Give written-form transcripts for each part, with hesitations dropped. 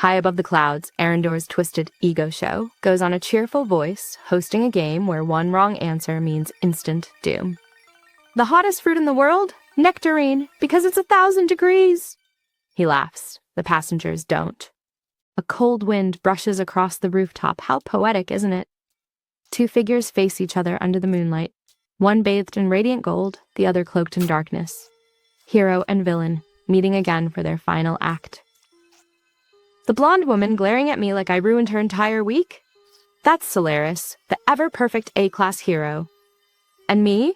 High above the clouds, Arendor's twisted ego show goes on a cheerful voice, hosting a game where one wrong answer means instant doom. The hottest fruit in the world? Nectarine, because it's 1,000 degrees. He laughs. The passengers don't. A cold wind brushes across the rooftop. How poetic, isn't it? Two figures face each other under the moonlight, one bathed in radiant gold, the other cloaked in darkness. Hero and villain, meeting again for their final act. The blonde woman glaring at me like I ruined her entire week? That's Solaris, the ever-perfect A-class hero. And me?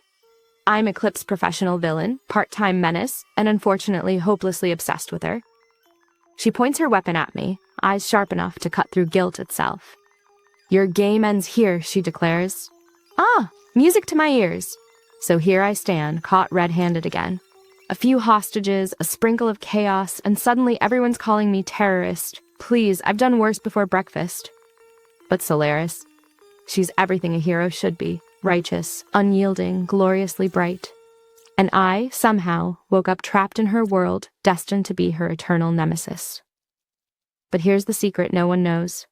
I'm Eclipse professional villain, part-time menace, and unfortunately hopelessly obsessed with her. She points her weapon at me, eyes sharp enough to cut through guilt itself. Your game ends here, she declares. Ah, music to my ears. So here I stand, caught red-handed again. A few hostages, a sprinkle of chaos, and suddenly everyone's calling me terrorist. Please, I've done worse before breakfast. But Solaris, she's everything a hero should be. Righteous, unyielding, gloriously bright. And I, somehow, woke up trapped in her world, destined to be her eternal nemesis. But here's the secret no one knows.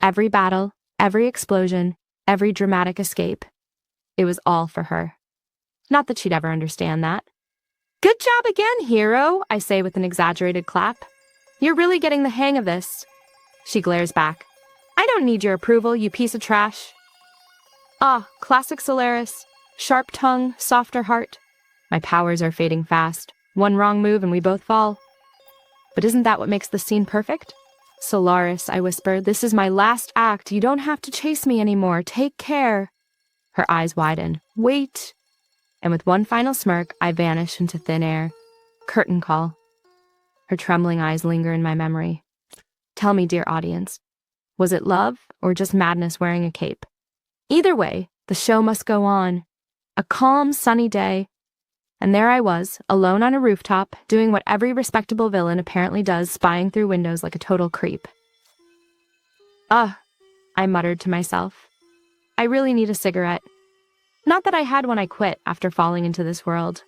Every battle, every explosion, every dramatic escape. It was all for her. Not that she'd ever understand that. Good job again, hero, I say with an exaggerated clap. You're really getting the hang of this. She glares back. I don't need your approval, you piece of trash. Ah, classic Solaris. Sharp tongue, softer heart. My powers are fading fast. One wrong move and we both fall. But isn't that what makes the scene perfect? Solaris, I whisper, this is my last act. You don't have to chase me anymore. Take care. Her eyes widen. Wait. And with one final smirk, I vanish into thin air. Curtain call. Her trembling eyes linger in my memory. Tell me, dear audience, was it love or just madness wearing a cape? Either way, the show must go on. A calm, sunny day. And there I was, alone on a rooftop, doing what every respectable villain apparently does, spying through windows like a total creep. Ugh, I muttered to myself. I really need a cigarette. Not that I had one I quit after falling into this world.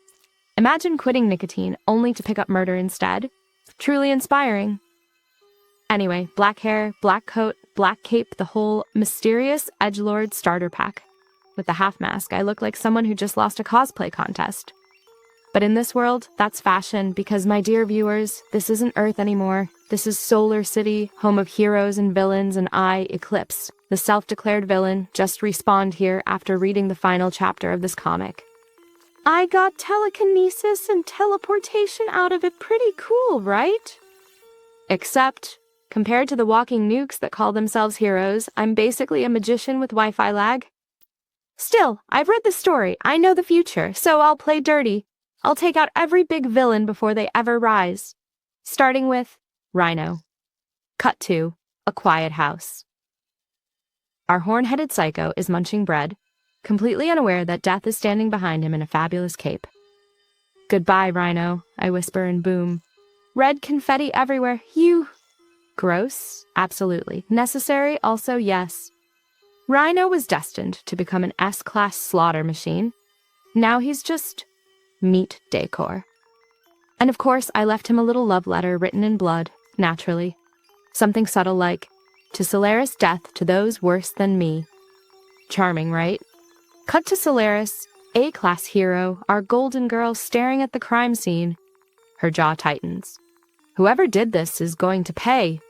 Imagine quitting nicotine only to pick up murder instead. Truly inspiring. Anyway, black hair, black coat, black cape, the whole mysterious edgelord starter pack. With the half mask, I look like someone who just lost a cosplay contest. But in this world, that's fashion because, my dear viewers, this isn't Earth anymore. This is Solar City, home of heroes and villains, and I, Eclipse, the self-declared villain, just respawned here after reading the final chapter of this comic. I got telekinesis and teleportation out of it. Pretty cool, right? Except, compared to the walking nukes that call themselves heroes, I'm basically a magician with Wi-Fi lag. Still, I've read the story. I know the future, so I'll play dirty. I'll take out every big villain before they ever rise. Starting with Rhino. Cut to a quiet house. Our horn-headed psycho is munching bread, completely unaware that death is standing behind him in a fabulous cape. Goodbye, Rhino, I whisper and boom. Red confetti everywhere. You... Gross? Absolutely. Necessary? Also, yes. Rhino was destined to become an S-class slaughter machine. Now he's just meat decor. And of course, I left him a little love letter written in blood, naturally. Something subtle like, to Solaris death to those worse than me. Charming, right? Cut to Solaris, A-class hero, our golden girl staring at the crime scene. Her jaw tightens. Whoever did this is going to pay.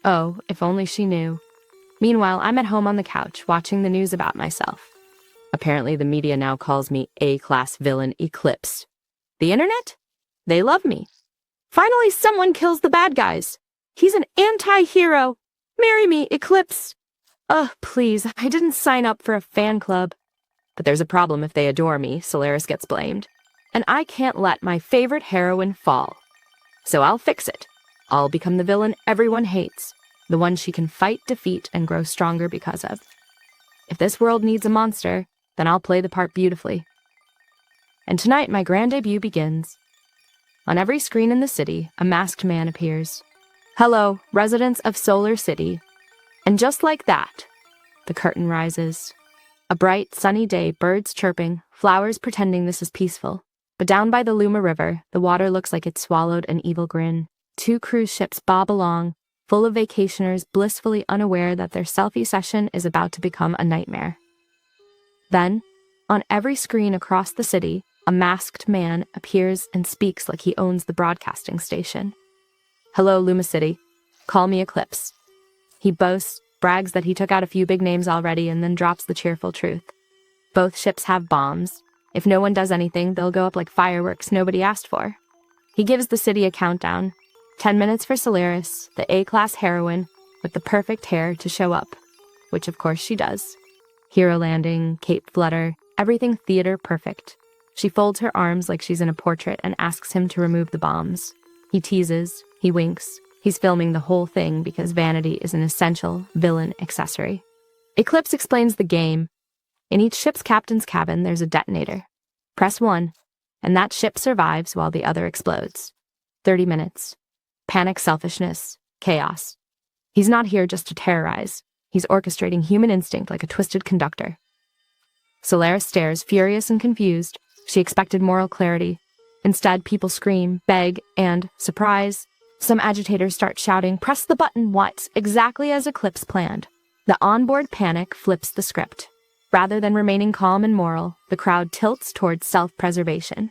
Oh, if only she knew. Meanwhile, I'm at home on the couch, watching the news about myself. Apparently, the media now calls me A-class villain Eclipse. The internet? They love me. Finally, someone kills the bad guys. He's an anti-hero. Marry me, Eclipse. Ugh, please, I didn't sign up for a fan club. But there's a problem if they adore me, Solaris gets blamed. And I can't let my favorite heroine fall. So I'll fix it. I'll become the villain everyone hates, the one she can fight, defeat, and grow stronger because of. If this world needs a monster, then I'll play the part beautifully. And tonight my grand debut begins. On every screen in the city, a masked man appears. Hello, residents of Solar City. And just like that, the curtain rises. A bright, sunny day, birds chirping, flowers pretending this is peaceful. But down by the Luma River, the water looks like it swallowed an evil grin. Two cruise ships bob along, full of vacationers blissfully unaware that their selfie session is about to become a nightmare. Then, on every screen across the city, a masked man appears and speaks like he owns the broadcasting station. "Hello, Luma City. Call me Eclipse." He boasts, brags that he took out a few big names already, and then drops the cheerful truth. Both ships have bombs. If no one does anything, they'll go up like fireworks nobody asked for. He gives the city a countdown. 10 minutes for Solaris, the A-class heroine, with the perfect hair to show up. Which of course she does. Hero landing, cape flutter, everything theater perfect. She folds her arms like she's in a portrait and asks him to remove the bombs. He teases, he winks. He's filming the whole thing because vanity is an essential villain accessory. Eclipse explains the game. In each ship's captain's cabin, there's a detonator. Press 1, and that ship survives while the other explodes. 30 minutes. Panic, selfishness, chaos. He's not here just to terrorize. He's orchestrating human instinct like a twisted conductor. Solaris stares, furious and confused. She expected moral clarity. Instead, people scream, beg, and, surprise, some agitators start shouting, "Press the button, what?" exactly as Eclipse planned. The onboard panic flips the script. Rather than remaining calm and moral, the crowd tilts towards self-preservation.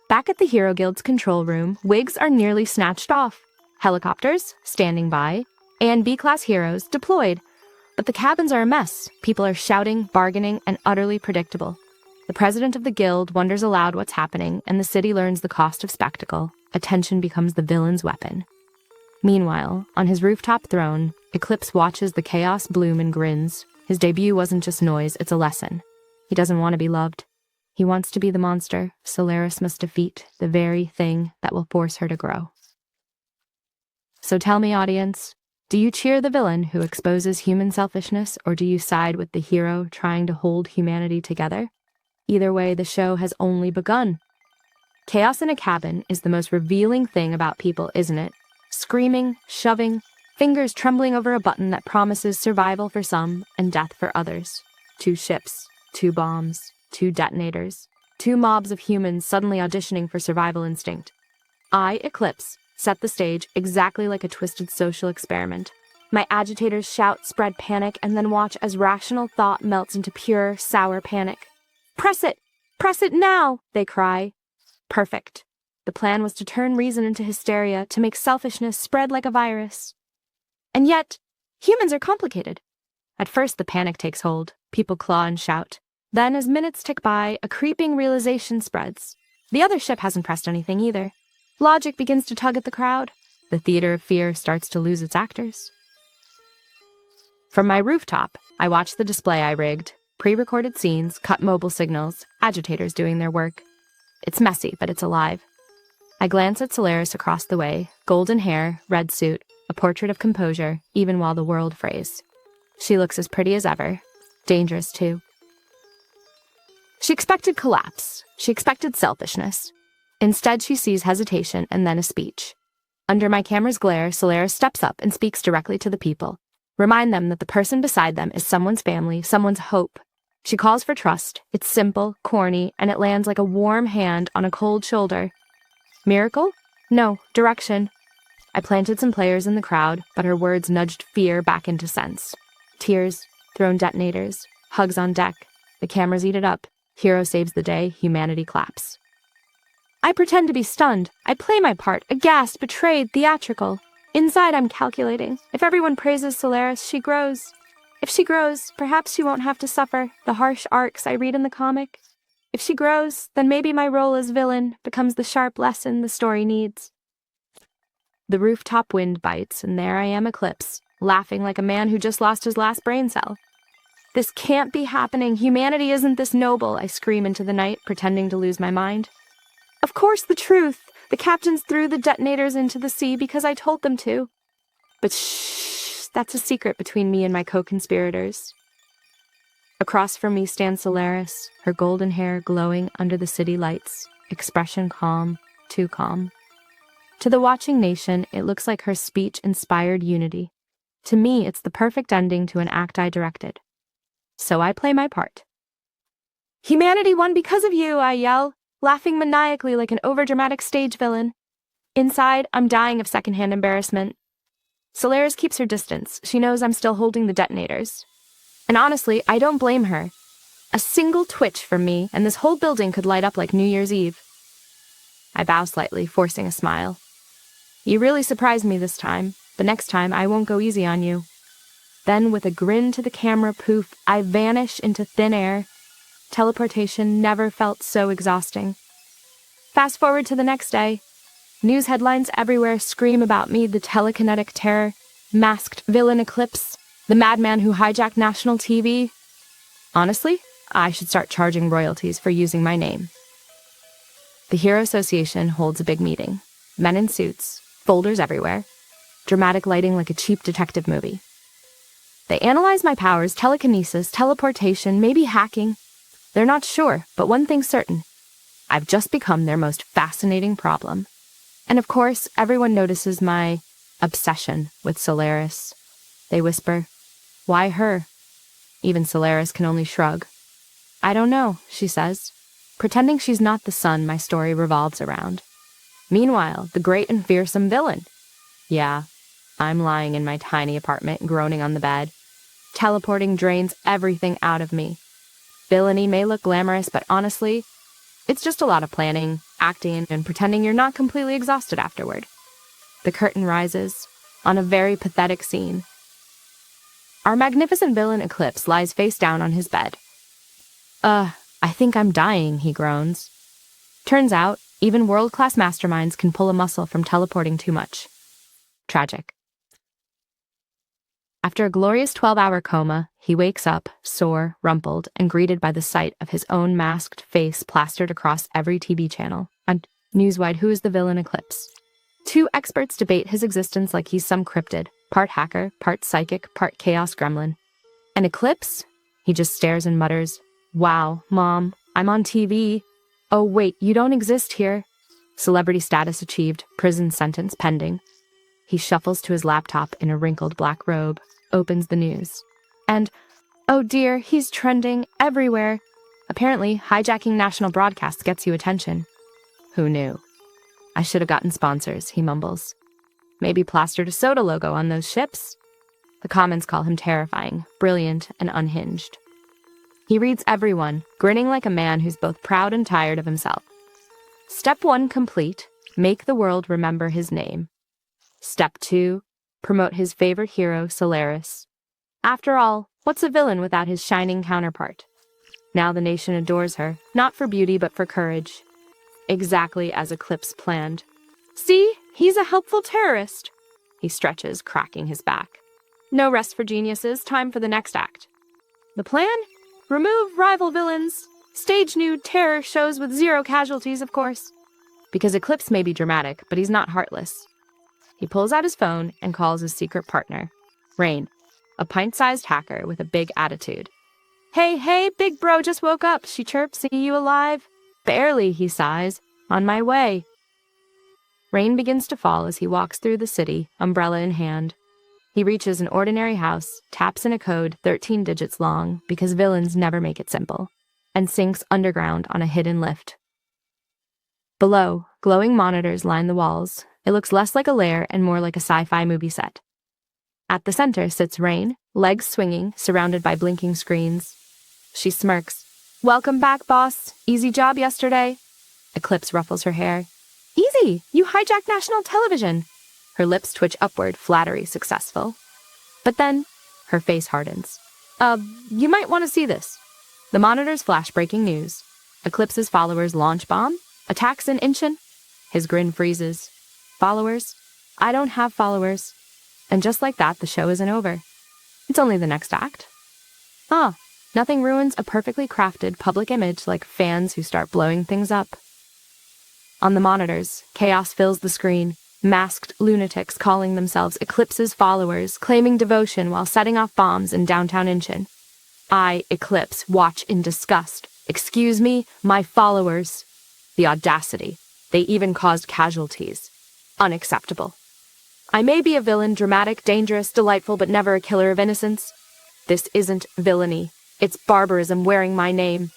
Back at the Hero Guild's control room, wigs are nearly snatched off. Helicopters, standing by, and B-class heroes deployed. But the cabins are a mess. People are shouting, bargaining, and utterly predictable. The president of the guild wonders aloud what's happening, and the city learns the cost of spectacle. Attention becomes the villain's weapon. Meanwhile, on his rooftop throne, Eclipse watches the chaos bloom and grins. His debut wasn't just noise, it's a lesson. He doesn't want to be loved. He wants to be the monster Solaris must defeat, the very thing that will force her to grow. So tell me, audience, do you cheer the villain who exposes human selfishness, or do you side with the hero trying to hold humanity together? Either way, the show has only begun. Chaos in a cabin is the most revealing thing about people, isn't it? Screaming, shoving, fingers trembling over a button that promises survival for some and death for others. 2 ships, 2 bombs, 2 detonators, 2 mobs of humans suddenly auditioning for survival instinct. I, Eclipse, set the stage exactly like a twisted social experiment. My agitators shout, spread panic, and then watch as rational thought melts into pure, sour panic. "Press it! Press it now!" they cry. Perfect. The plan was to turn reason into hysteria, to make selfishness spread like a virus. And yet, humans are complicated. At first, the panic takes hold. People claw and shout. Then, as minutes tick by, a creeping realization spreads. The other ship hasn't pressed anything either. Logic begins to tug at the crowd. The theater of fear starts to lose its actors. From my rooftop, I watch the display I rigged. Pre-recorded scenes, cut mobile signals, agitators doing their work. It's messy, but it's alive. I glance at Solaris across the way, golden hair, red suit, a portrait of composure, even while the world frays. She looks as pretty as ever. Dangerous, too. She expected collapse. She expected selfishness. Instead, she sees hesitation and then a speech. Under my camera's glare, Solaris steps up and speaks directly to the people. Remind them that the person beside them is someone's family, someone's hope. She calls for trust. It's simple, corny, and it lands like a warm hand on a cold shoulder. Miracle? No, direction. I planted some players in the crowd, but her words nudged fear back into sense. Tears, thrown detonators, hugs on deck. The cameras eat it up. Hero saves the day, humanity claps. I pretend to be stunned. I play my part, aghast, betrayed, theatrical. Inside, I'm calculating. If everyone praises Solaris, she grows. If she grows, perhaps she won't have to suffer the harsh arcs I read in the comic. If she grows, then maybe my role as villain becomes the sharp lesson the story needs. The rooftop wind bites, and there I am, Eclipse, laughing like a man who just lost his last brain cell. This can't be happening. Humanity isn't this noble, I scream into the night, pretending to lose my mind. Of course, the truth. The captains threw the detonators into the sea because I told them to. But shh, that's a secret between me and my co-conspirators. Across from me stands Solaris, her golden hair glowing under the city lights, expression calm, too calm. To the watching nation, it looks like her speech inspired unity. To me, it's the perfect ending to an act I directed. So I play my part. Humanity won because of you, I yell, laughing maniacally like an overdramatic stage villain. Inside, I'm dying of secondhand embarrassment. Solaris keeps her distance. She knows I'm still holding the detonators. And honestly, I don't blame her. A single twitch from me, and this whole building could light up like New Year's Eve. I bow slightly, forcing a smile. You really surprised me this time, but next time I won't go easy on you. Then, with a grin to the camera poof, I vanish into thin air. Teleportation never felt so exhausting. Fast forward to the next day. News headlines everywhere scream about me, the telekinetic terror, masked villain Eclipse, the madman who hijacked national TV. Honestly, I should start charging royalties for using my name. The Hero Association holds a big meeting. Men in suits, folders everywhere, dramatic lighting like a cheap detective movie. They analyze my powers, telekinesis, teleportation, maybe hacking. They're not sure, but one thing's certain. I've just become their most fascinating problem. And of course, everyone notices my obsession with Solaris. They whisper, "Why her?" Even Solaris can only shrug. "I don't know," she says, pretending she's not the sun my story revolves around. Meanwhile, the great and fearsome villain. Yeah, I'm lying in my tiny apartment, groaning on the bed. Teleporting drains everything out of me. Villainy may look glamorous, but honestly, it's just a lot of planning, acting, and pretending you're not completely exhausted afterward. The curtain rises on a very pathetic scene. Our magnificent villain Eclipse lies face down on his bed. I think I'm dying," he groans. Turns out, even world-class masterminds can pull a muscle from teleporting too much. Tragic. After a glorious 12-hour coma, he wakes up, sore, rumpled, and greeted by the sight of his own masked face plastered across every TV channel. And newswide, who is the villain Eclipse? Two experts debate his existence like he's some cryptid, part hacker, part psychic, part chaos gremlin. And Eclipse? He just stares and mutters, "Wow, Mom, I'm on TV. Oh wait, you don't exist here." Celebrity status achieved, prison sentence pending. He shuffles to his laptop in a wrinkled black robe, opens the news. And, oh dear, he's trending everywhere. Apparently, hijacking national broadcasts gets you attention. Who knew? I should have gotten sponsors, he mumbles. Maybe plastered a soda logo on those ships. The comments call him terrifying, brilliant, and unhinged. He reads everyone, grinning like a man who's both proud and tired of himself. Step 1 complete, make the world remember his name. Step 2, promote his favorite hero, Solaris. After all, what's a villain without his shining counterpart? Now the nation adores her, not for beauty but for courage. Exactly as Eclipse planned. See, he's a helpful terrorist. He stretches, cracking his back. No rest for geniuses, time for the next act. The plan? Remove rival villains. Stage new terror shows with 0 casualties, of course. Because Eclipse may be dramatic, but he's not heartless. He pulls out his phone and calls his secret partner, Rain, a pint-sized hacker with a big attitude. Hey, big bro just woke up, she chirps, see you alive? Barely, he sighs. On my way. Rain begins to fall as he walks through the city, umbrella in hand. He reaches an ordinary house, taps in a code 13 digits long, because villains never make it simple, and sinks underground on a hidden lift. Below, glowing monitors line the walls. It looks less like a lair and more like a sci-fi movie set. At the center sits Rain, legs swinging, surrounded by blinking screens. She smirks. Welcome back, boss. Easy job yesterday. Eclipse ruffles her hair. Easy! You hijacked national television. Her lips twitch upward, flattery successful. But then, her face hardens. You might want to see this. The monitors flash breaking news. Eclipse's followers launch bomb. Attacks in Inchin. His grin freezes. Followers? I don't have followers. And just like that, the show isn't over. It's only the next act. Nothing ruins a perfectly crafted public image like fans who start blowing things up. On the monitors, chaos fills the screen. Masked lunatics calling themselves Eclipse's followers, claiming devotion while setting off bombs in downtown Inchin. I, Eclipse, watch in disgust. Excuse me, my followers. The audacity. They even caused casualties. Unacceptable. I may be a villain, dramatic, dangerous, delightful, but never a killer of innocence. This isn't villainy. It's barbarism wearing my name.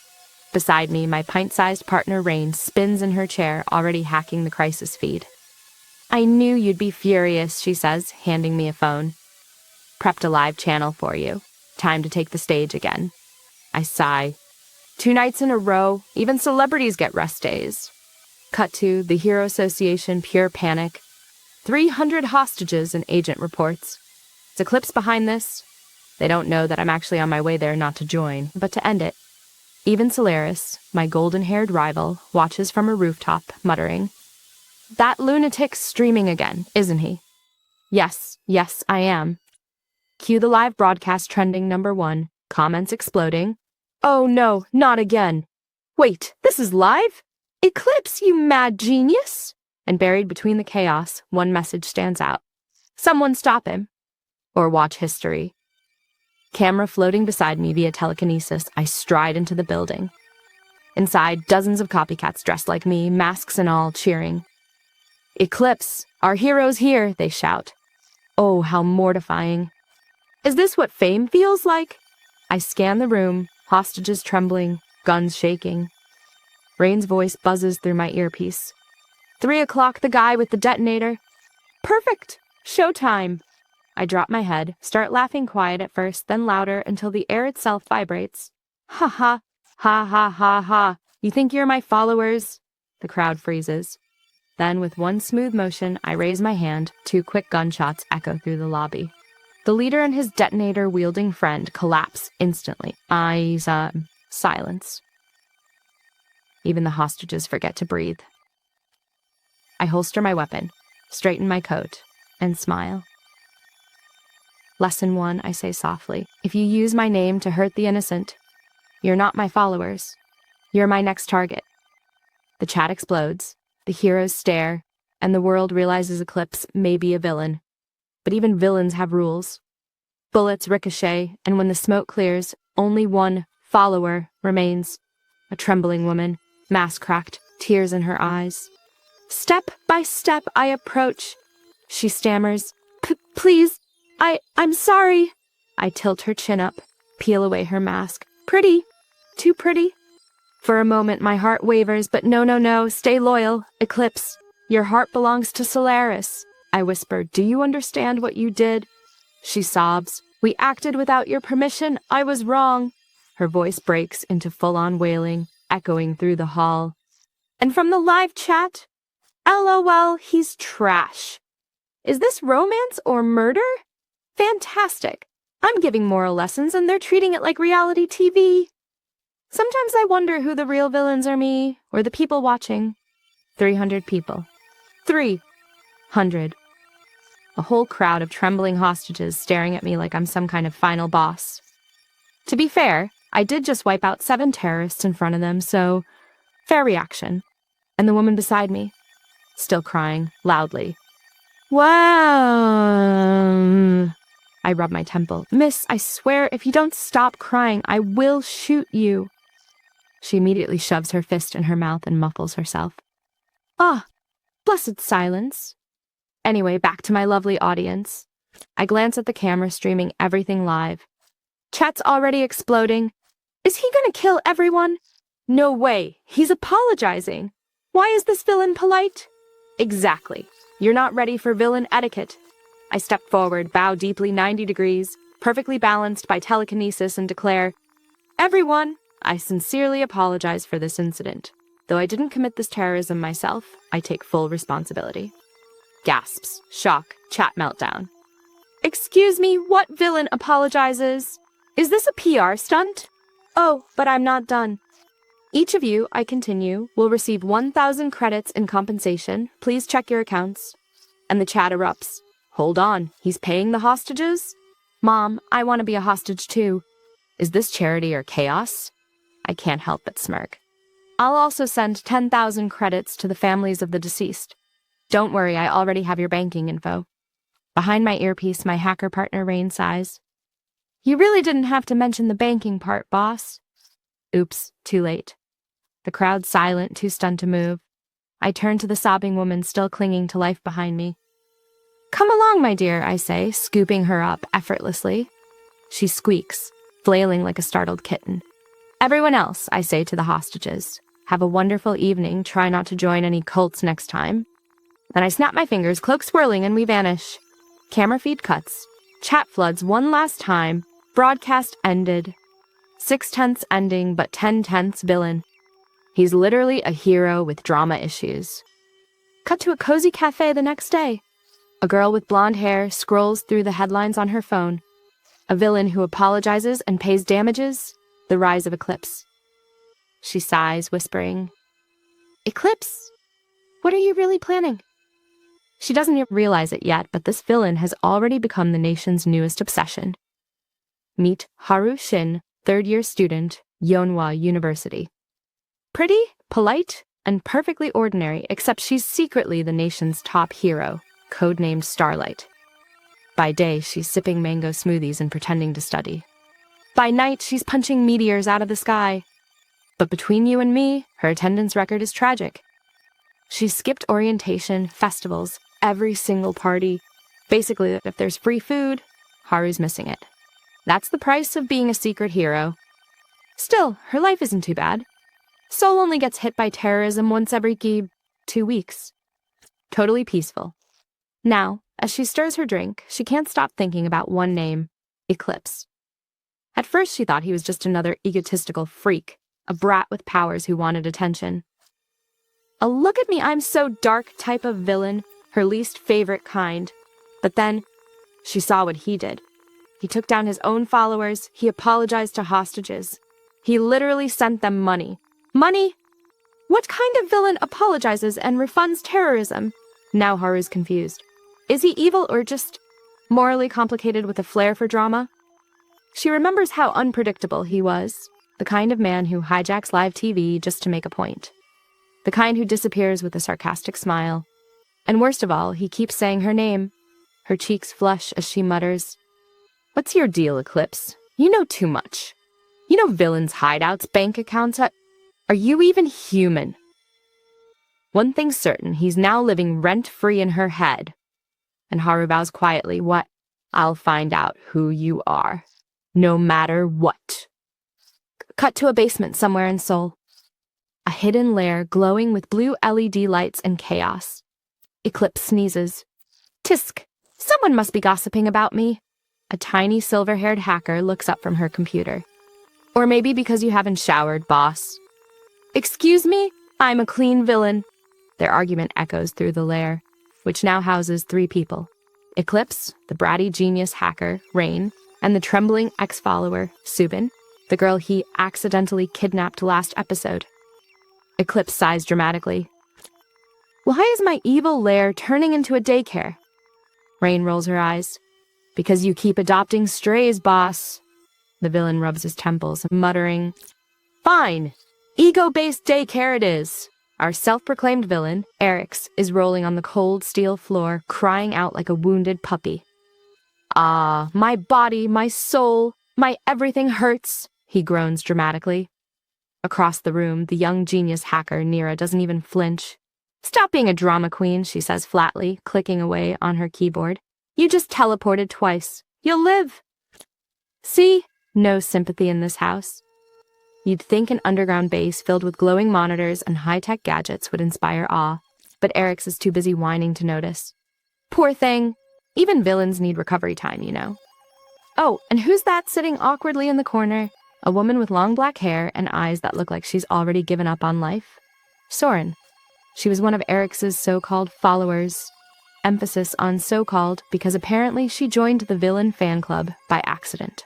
Beside me, my pint-sized partner Rain spins in her chair, already hacking the crisis feed. I knew you'd be furious, she says, handing me a phone. Prepped a live channel for you. Time to take the stage again. I sigh. 2 nights in a row, even celebrities get rest days. Cut to the Hero Association, pure panic. 300 hostages, an agent reports. It's Eclipse behind this. They don't know that I'm actually on my way there not to join, but to end it. Even Solaris, my golden-haired rival, watches from a rooftop, muttering, "That lunatic's streaming again, isn't he?" Yes, I am. Cue the live broadcast trending #1, comments exploding. Oh no, not again. Wait, this is live? Eclipse, you mad genius! And buried between the chaos, one message stands out. Someone stop him. Or watch history. Camera floating beside me via telekinesis, I stride into the building. Inside, dozens of copycats dressed like me, masks and all, cheering. Eclipse, our hero's here, they shout. Oh, how mortifying. Is this what fame feels like? I scan the room, hostages trembling, guns shaking. Rain's voice buzzes through my earpiece. 3 o'clock, the guy with the detonator. Perfect! Showtime! I drop my head, start laughing quiet at first, then louder until the air itself vibrates. Ha ha, ha ha ha ha. You think you're my followers? The crowd freezes. Then, with one smooth motion, I raise my hand. 2 quick gunshots echo through the lobby. The leader and his detonator-wielding friend collapse instantly. Silence. Even the hostages forget to breathe. I holster my weapon, straighten my coat, and smile. Lesson 1, I say softly. If you use my name to hurt the innocent, you're not my followers. You're my next target. The chat explodes, the heroes stare, and the world realizes Eclipse may be a villain. But even villains have rules. Bullets ricochet, and when the smoke clears, only one follower remains. A trembling woman, mask cracked, tears in her eyes. Step by step I approach. She stammers, Please, I'm sorry. I tilt her chin up, peel away her mask. Pretty. Too pretty. For a moment my heart wavers, but no, stay loyal. Eclipse, your heart belongs to Solaris. I whisper, do you understand what you did? She sobs. We acted without your permission. I was wrong. Her voice breaks into full-on wailing, echoing through the hall. And from the live chat, LOL, he's trash. Is this romance or murder? Fantastic. I'm giving moral lessons and they're treating it like reality TV. Sometimes I wonder who the real villains are, me or the people watching. 300 people. 300. A whole crowd of trembling hostages staring at me like I'm some kind of final boss. To be fair, I did just wipe out 7 terrorists in front of them, so fair reaction. And the woman beside me, still crying, loudly. Wow. I rub my temple. Miss, I swear, if you don't stop crying, I will shoot you. She immediately shoves her fist in her mouth and muffles herself. Ah, blessed silence. Anyway, back to my lovely audience. I glance at the camera streaming everything live. Chat's already exploding. Is he gonna kill everyone? No way. He's apologizing. Why is this villain polite? Exactly. You're not ready for villain etiquette. I step forward, bow deeply 90 degrees, perfectly balanced by telekinesis, and declare, Everyone, I sincerely apologize for this incident. Though I didn't commit this terrorism myself, I take full responsibility. Gasps, shock, chat meltdown. Excuse me, what villain apologizes? Is this a PR stunt? Oh, but I'm not done. Each of you, I continue, will receive 1,000 credits in compensation. Please check your accounts. And the chat erupts. Hold on, he's paying the hostages? Mom, I want to be a hostage too. Is this charity or chaos? I can't help but smirk. I'll also send 10,000 credits to the families of the deceased. Don't worry, I already have your banking info. Behind my earpiece, my hacker partner Rain sighs. You really didn't have to mention the banking part, boss. Oops, too late. The crowd's silent, too stunned to move. I turn to the sobbing woman still clinging to life behind me. Come along, my dear, I say, scooping her up effortlessly. She squeaks, flailing like a startled kitten. Everyone else, I say to the hostages, have a wonderful evening. Try not to join any cults next time. Then I snap my fingers, cloak swirling, and we vanish. Camera feed cuts. Chat floods one last time. Broadcast ended. 6/10 ending, but 10/10 villain. He's literally a hero with drama issues. Cut to a cozy cafe the next day. A girl with blonde hair scrolls through the headlines on her phone. A villain who apologizes and pays damages. The rise of Eclipse. She sighs, whispering, "Eclipse, what are you really planning?" She doesn't even realize it yet, but this villain has already become the nation's newest obsession. Meet Haru Shin, third-year student, Yonhwa University. Pretty, polite, and perfectly ordinary, except she's secretly the nation's top hero, codenamed Starlight. By day, she's sipping mango smoothies and pretending to study. By night, she's punching meteors out of the sky. But between you and me, her attendance record is tragic. She's skipped orientation, festivals, every single party. Basically, if there's free food, Haru's missing it. That's the price of being a secret hero. Still, her life isn't too bad. Seoul only gets hit by terrorism once every 2 weeks. Totally peaceful. Now, as she stirs her drink, she can't stop thinking about one name, Eclipse. At first, she thought he was just another egotistical freak, a brat with powers who wanted attention. A look at me, I'm so dark type of villain, her least favorite kind. But then, she saw what he did. He took down his own followers, he apologized to hostages. He literally sent them money. Money? What kind of villain apologizes and refunds terrorism? Now Haru's confused. Is he evil or just morally complicated with a flair for drama? She remembers how unpredictable he was, the kind of man who hijacks live TV just to make a point. The kind who disappears with a sarcastic smile. And worst of all, he keeps saying her name. Her cheeks flush as she mutters, "What's your deal, Eclipse? You know too much. You know villains' hideouts, bank accounts. Are you even human?" One thing's certain, he's now living rent-free in her head. And Haru vows quietly, "What? I'll find out who you are. No matter what." Cut to a basement somewhere in Seoul. A hidden lair glowing with blue LED lights and chaos. Eclipse sneezes. Tisk! Someone must be gossiping about me. A tiny silver-haired hacker looks up from her computer. Or maybe because you haven't showered, boss. Excuse me? I'm a clean villain. Their argument echoes through the lair, which now houses 3 people. Eclipse, the bratty genius hacker, Rain, and the trembling ex-follower, Subin, the girl he accidentally kidnapped last episode. Eclipse sighs dramatically. Why is my evil lair turning into a daycare? Rain rolls her eyes. Because you keep adopting strays, boss. The villain rubs his temples, muttering, Fine. Ego-based daycare it is. Our self-proclaimed villain, Eric's, is rolling on the cold steel floor, crying out like a wounded puppy. Ah, my body, my soul, my everything hurts, he groans dramatically. Across the room, the young genius hacker, Nira, doesn't even flinch. Stop being a drama queen, she says flatly, clicking away on her keyboard. You just teleported twice. You'll live. See? No sympathy in this house. You'd think an underground base filled with glowing monitors and high-tech gadgets would inspire awe, but Eric's is too busy whining to notice. Poor thing. Even villains need recovery time, you know. Oh, and who's that sitting awkwardly in the corner? A woman with long black hair and eyes that look like she's already given up on life? Soren. She was one of Eric's so-called followers. Emphasis on so-called because apparently she joined the villain fan club by accident.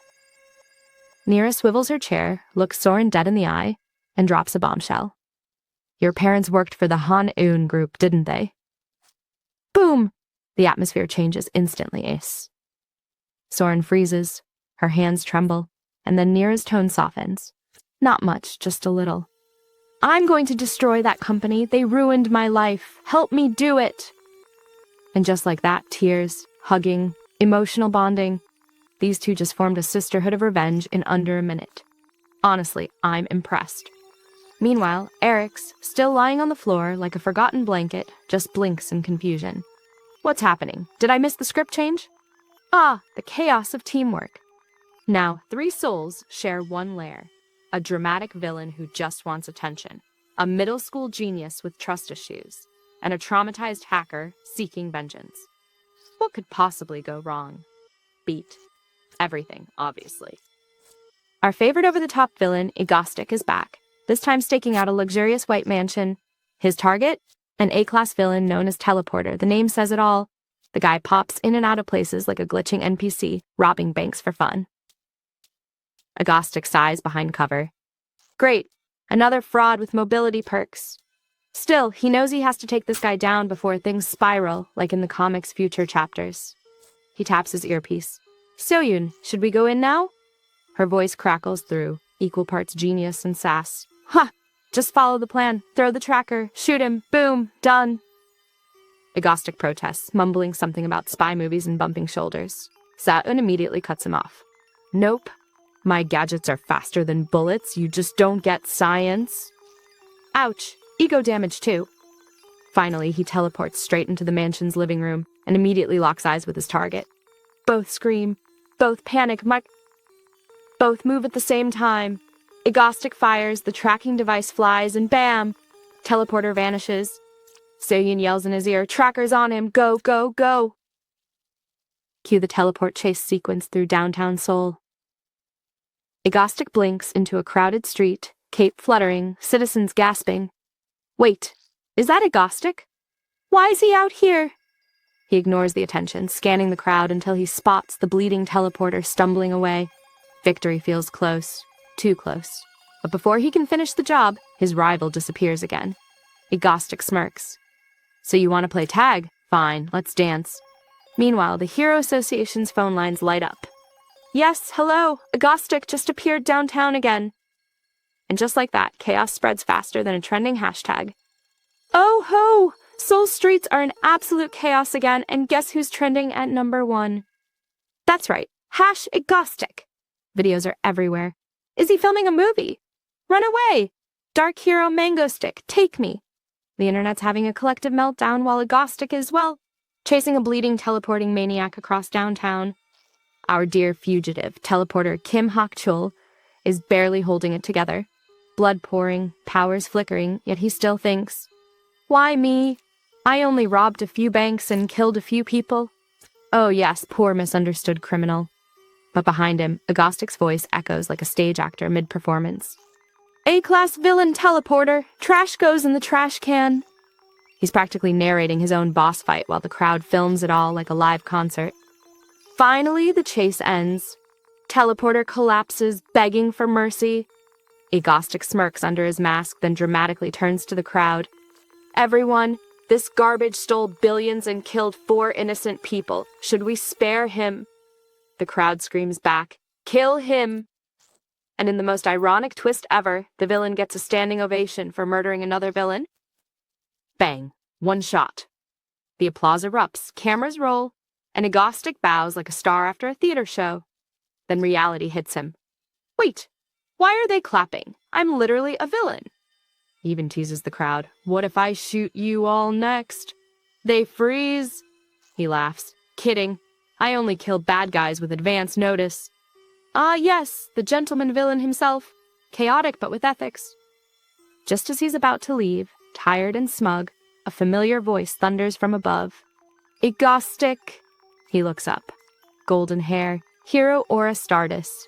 Nira swivels her chair, looks Soren dead in the eye, and drops a bombshell. Your parents worked for the Han-eun group, didn't they? Boom! The atmosphere changes instantly, Ace. Soren freezes, her hands tremble, and then Nira's tone softens. Not much, just a little. I'm going to destroy that company. They ruined my life. Help me do it. And just like that, tears, hugging, emotional bonding. These two just formed a sisterhood of revenge in under a minute. Honestly, I'm impressed. Meanwhile, Eric's, still lying on the floor like a forgotten blanket, just blinks in confusion. What's happening? Did I miss the script change? Ah, the chaos of teamwork. Now, 3 souls share one lair. A dramatic villain who just wants attention. A middle school genius with trust issues. and a traumatized hacker seeking vengeance. What could possibly go wrong? Beat. Everything, obviously. Our favorite over-the-top villain, Egostic, is back, this time staking out a luxurious white mansion. His target? An A-class villain known as Teleporter. The name says it all. The guy pops in and out of places like a glitching NPC, robbing banks for fun. Egostic sighs behind cover. Great, another fraud with mobility perks. Still, he knows he has to take this guy down before things spiral, like in the comic's future chapters. He taps his earpiece. Soyun, should we go in now? Her voice crackles through, equal parts genius and sass. Ha! Just follow the plan. Throw the tracker. Shoot him. Boom. Done. Egostic protests, mumbling something about spy movies and bumping shoulders. Soyun immediately cuts him off. Nope. My gadgets are faster than bullets. You just don't get science. Ouch. Ego damage too. Finally, he teleports straight into the mansion's living room and immediately locks eyes with his target. Both scream. Both panic. Both move at the same time. Egostic fires, the tracking device flies, and bam! Teleporter vanishes. Soyun yells in his ear, tracker's on him, go, go, go! Cue the teleport chase sequence through downtown Seoul. Egostic blinks into a crowded street, cape fluttering, citizens gasping. Wait, is that Egostic? Why is he out here? He ignores the attention, scanning the crowd until he spots the bleeding teleporter stumbling away. Victory feels close. Too close. But before he can finish the job, his rival disappears again. Egostic smirks. So you want to play tag? Fine, let's dance. Meanwhile, the Hero Association's phone lines light up. Yes, hello, Egostic just appeared downtown again. And just like that, chaos spreads faster than a trending hashtag. Oh ho! Seoul streets are in absolute chaos again, and guess who's trending at #1? That's right, #Egostic. Videos are everywhere. Is he filming a movie? Run away! Dark Hero Mango Stick, take me. The internet's having a collective meltdown while Egostic is, well, chasing a bleeding teleporting maniac across downtown. Our dear fugitive, teleporter Kim Hak-chul, is barely holding it together. Blood pouring, powers flickering, yet he still thinks, why me? I only robbed a few banks and killed a few people. Oh yes, poor misunderstood criminal. But behind him, Egostic's voice echoes like a stage actor mid-performance. A-class villain teleporter, trash goes in the trash can. He's practically narrating his own boss fight while the crowd films it all like a live concert. Finally, the chase ends. Teleporter collapses, begging for mercy. Egostic smirks under his mask, then dramatically turns to the crowd. Everyone, this garbage stole billions and killed 4 innocent people. Should we spare him? The crowd screams back, kill him! And in the most ironic twist ever, the villain gets a standing ovation for murdering another villain. Bang, one shot. The applause erupts, cameras roll, and Egostic bows like a star after a theater show. Then reality hits him. Wait, why are they clapping? I'm literally a villain. He even teases the crowd. What if I shoot you all next? They freeze. He laughs. Kidding. I only kill bad guys with advance notice. Ah, yes, the gentleman villain himself. Chaotic, but with ethics. Just as he's about to leave, tired and smug, a familiar voice thunders from above. Egostic. He looks up. Golden hair, hero aura stardust.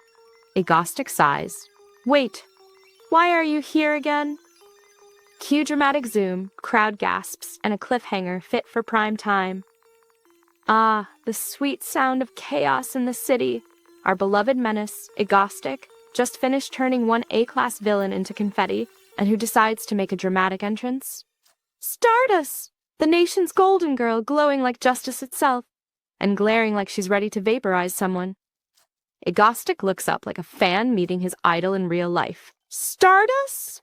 Egostic sighs. Wait, why are you here again? Cue dramatic zoom, crowd gasps, and a cliffhanger fit for prime time. Ah, the sweet sound of chaos in the city. Our beloved menace, Egostic, just finished turning one A-class villain into confetti, and who decides to make a dramatic entrance? Stardust! The nation's golden girl, glowing like justice itself, and glaring like she's ready to vaporize someone. Egostic looks up like a fan meeting his idol in real life. Stardust?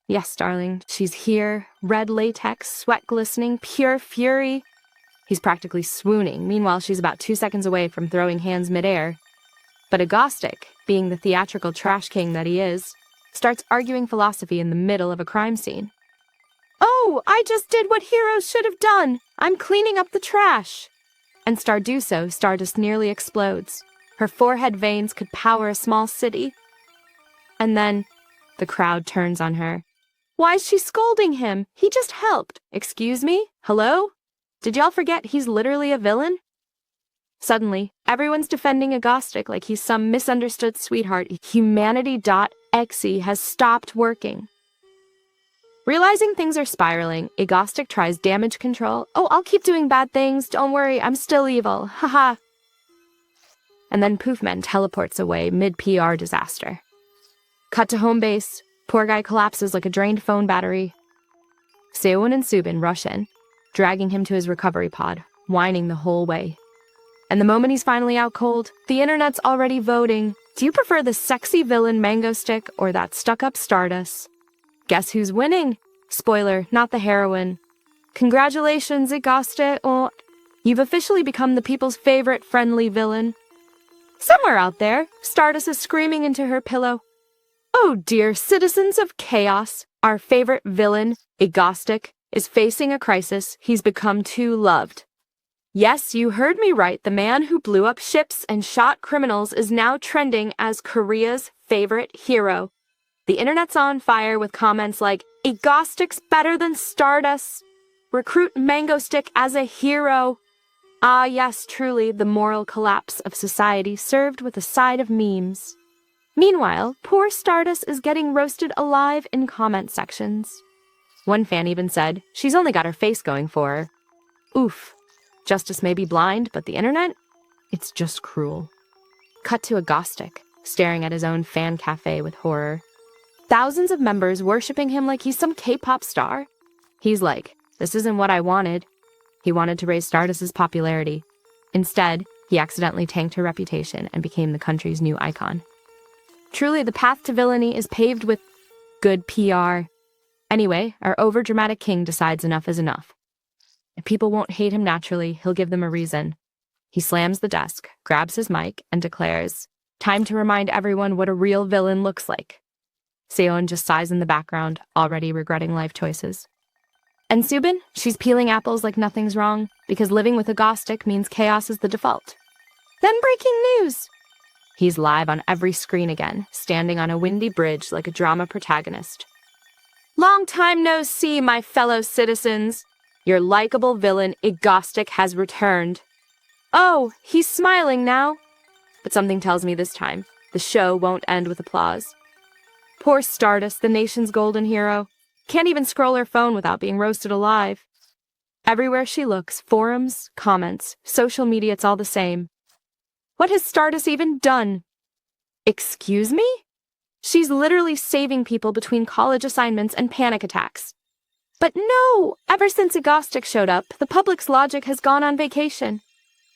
Yes, darling, she's here, red latex, sweat glistening, pure fury. He's practically swooning, meanwhile she's about 2 seconds away from throwing hands midair. But Egostic, being the theatrical trash king that he is, starts arguing philosophy in the middle of a crime scene. Oh, I just did what heroes should have done! I'm cleaning up the trash! And Stardust nearly explodes. Her forehead veins could power a small city. And then, the crowd turns on her. Why is she scolding him? He just helped. Excuse me? Hello? Did y'all forget he's literally a villain? Suddenly, everyone's defending Agostic like he's some misunderstood sweetheart. Humanity.exe has stopped working. Realizing things are spiraling, Agostic tries damage control. Oh, I'll keep doing bad things. Don't worry, I'm still evil. Haha. And then Poofman teleports away mid-PR disaster. Cut to home base. Poor guy collapses like a drained phone battery. Seowon and Subin rush in, dragging him to his recovery pod, whining the whole way. And the moment he's finally out cold, the internet's already voting. Do you prefer the sexy villain Mango Stick or that stuck-up Stardust? Guess who's winning? Spoiler, not the heroine. Congratulations, Agostic. Oh, you've officially become the people's favorite friendly villain. Somewhere out there, Stardust is screaming into her pillow. Oh dear, citizens of chaos, our favorite villain, Agostic, is facing a crisis. He's become too loved. Yes, you heard me right. The man who blew up ships and shot criminals is now trending as Korea's favorite hero. The internet's on fire with comments like, Agostic's better than Stardust. Recruit Mango Stick as a hero. Ah, yes, truly, the moral collapse of society served with a side of memes. Meanwhile, poor Stardust is getting roasted alive in comment sections. One fan even said, she's only got her face going for her. Oof. Justice may be blind, but the internet? It's just cruel. Cut to Agostic, staring at his own fan cafe with horror. Thousands of members worshipping him like he's some K-pop star. He's like, this isn't what I wanted. He wanted to raise Stardust's popularity. Instead, he accidentally tanked her reputation and became the country's new icon. Truly, the path to villainy is paved with good PR. Anyway, our overdramatic king decides enough is enough. If people won't hate him naturally, he'll give them a reason. He slams the desk, grabs his mic, and declares, time to remind everyone what a real villain looks like. Seowon just sighs in the background, already regretting life choices. And Subin, she's peeling apples like nothing's wrong, because living with Agostic means chaos is the default. Then breaking news! He's live on every screen again, standing on a windy bridge like a drama protagonist. Long time no see, my fellow citizens. Your likable villain, Agostic, has returned. Oh, he's smiling now. But something tells me this time, the show won't end with applause. Poor Stardust, the nation's golden hero, can't even scroll her phone without being roasted alive. Everywhere she looks, forums, comments, social media, it's all the same. What has Stardust even done? Excuse me? She's literally saving people between college assignments and panic attacks. But no! Ever since Agostic showed up, the public's logic has gone on vacation.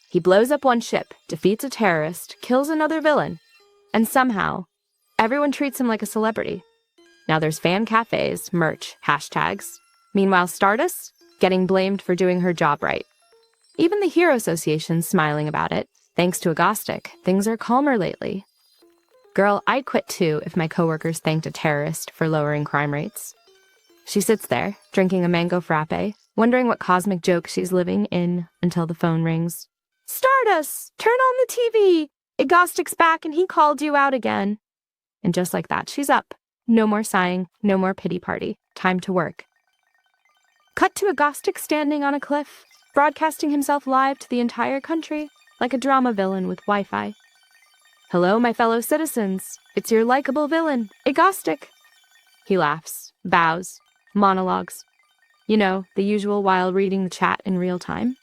He blows up one ship, defeats a terrorist, kills another villain, and somehow, everyone treats him like a celebrity. Now there's fan cafes, merch, hashtags. Meanwhile, Stardust, getting blamed for doing her job right. Even the Hero Association's smiling about it. Thanks to Agostic, things are calmer lately. Girl, I'd quit too if my coworkers thanked a terrorist for lowering crime rates. She sits there, drinking a mango frappe, wondering what cosmic joke she's living in until the phone rings. Stardust, turn on the TV. Agostic's back and he called you out again. And just like that, she's up. No more sighing, no more pity party. Time to work. Cut to Agostic standing on a cliff, broadcasting himself live to the entire country, like a drama villain with Wi-Fi. Hello, my fellow citizens. It's your likable villain, Agostic. He laughs, bows, monologues. You know, the usual while reading the chat in real time.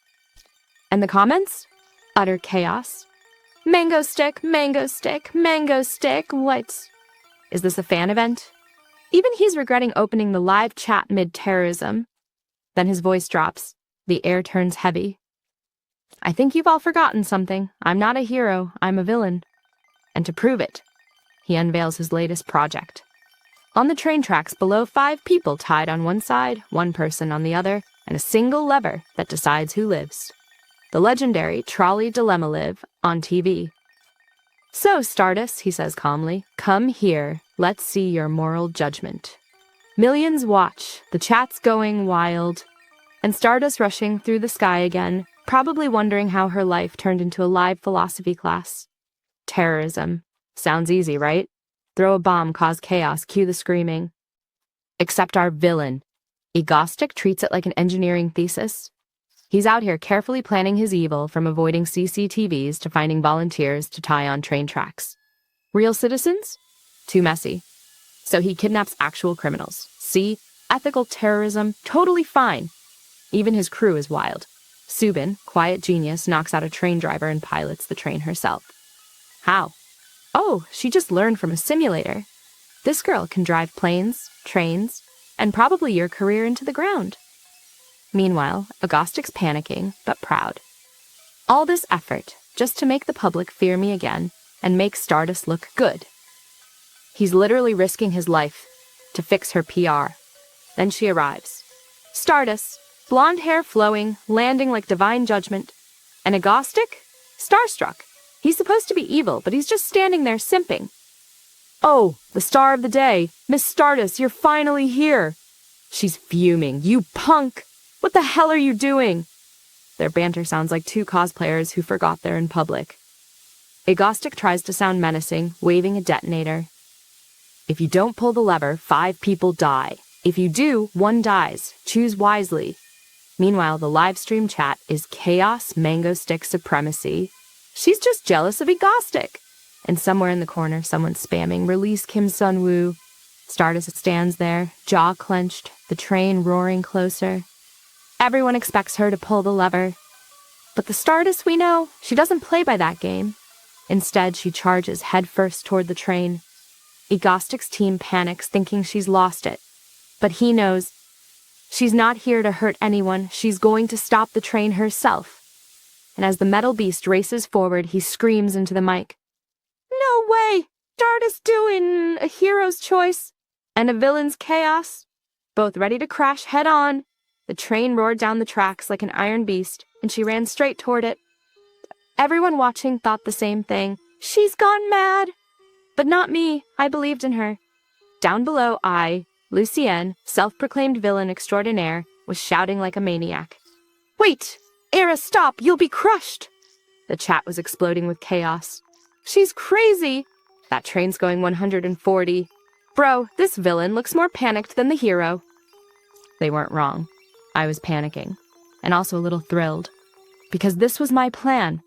And the comments? Utter chaos. Mango stick, mango stick, mango stick, what? Is this a fan event? Even he's regretting opening the live chat mid-terrorism. Then his voice drops. The air turns heavy. I think you've all forgotten something. I'm not a hero, I'm a villain. And to prove it, he unveils his latest project. On the train tracks below 5 people tied on one side, 1 person on the other, and a single lever that decides who lives. The legendary trolley dilemma live on TV. So, Stardust, he says calmly, come here. Let's see your moral judgment. Millions watch, the chat's going wild, and Stardust rushing through the sky again, probably wondering how her life turned into a live philosophy class. Terrorism. Sounds easy, right? Throw a bomb, cause chaos, cue the screaming. Except our villain. Egostic treats it like an engineering thesis. He's out here carefully planning his evil, from avoiding CCTVs to finding volunteers to tie on train tracks. Real citizens? Too messy. So he kidnaps actual criminals. See? Ethical terrorism, totally fine. Even his crew is wild. Subin, quiet genius, knocks out a train driver and pilots the train herself. How? Oh, she just learned from a simulator. This girl can drive planes, trains, and probably your career into the ground. Meanwhile, Agostic's panicking, but proud. All this effort, just to make the public fear me again and make Stardust look good. He's literally risking his life to fix her PR. Then she arrives. Stardust, blonde hair flowing, landing like divine judgment. And Agostic? Starstruck. He's supposed to be evil, but he's just standing there simping. Oh, the star of the day. Miss Stardust, you're finally here. She's fuming. You punk! What the hell are you doing? Their banter sounds like two cosplayers who forgot they're in public. Agostic tries to sound menacing, waving a detonator. If you don't pull the lever, 5 people die. If you do, 1 dies. Choose wisely. Meanwhile, the live stream chat is chaos, mango stick supremacy. She's just jealous of Agostic. And somewhere in the corner, someone's spamming, release Kim Sun-woo. Stardust stands there, jaw clenched, the train roaring closer. Everyone expects her to pull the lever. But the Stardust we know, she doesn't play by that game. Instead, she charges headfirst toward the train. Egostic's team panics, thinking she's lost it. But he knows she's not here to hurt anyone. She's going to stop the train herself. And as the metal beast races forward, he screams into the mic. No way! Stardust doing a hero's choice and a villain's chaos. Both ready to crash head-on. The train roared down the tracks like an iron beast, and she ran straight toward it. Everyone watching thought the same thing. She's gone mad! But not me. I believed in her. Down below, I, Lucienne, self-proclaimed villain extraordinaire, was shouting like a maniac. Wait! Era, stop! You'll be crushed! The chat was exploding with chaos. She's crazy! That train's going 140. Bro, this villain looks more panicked than the hero. They weren't wrong. I was panicking, and also a little thrilled. Because this was my plan.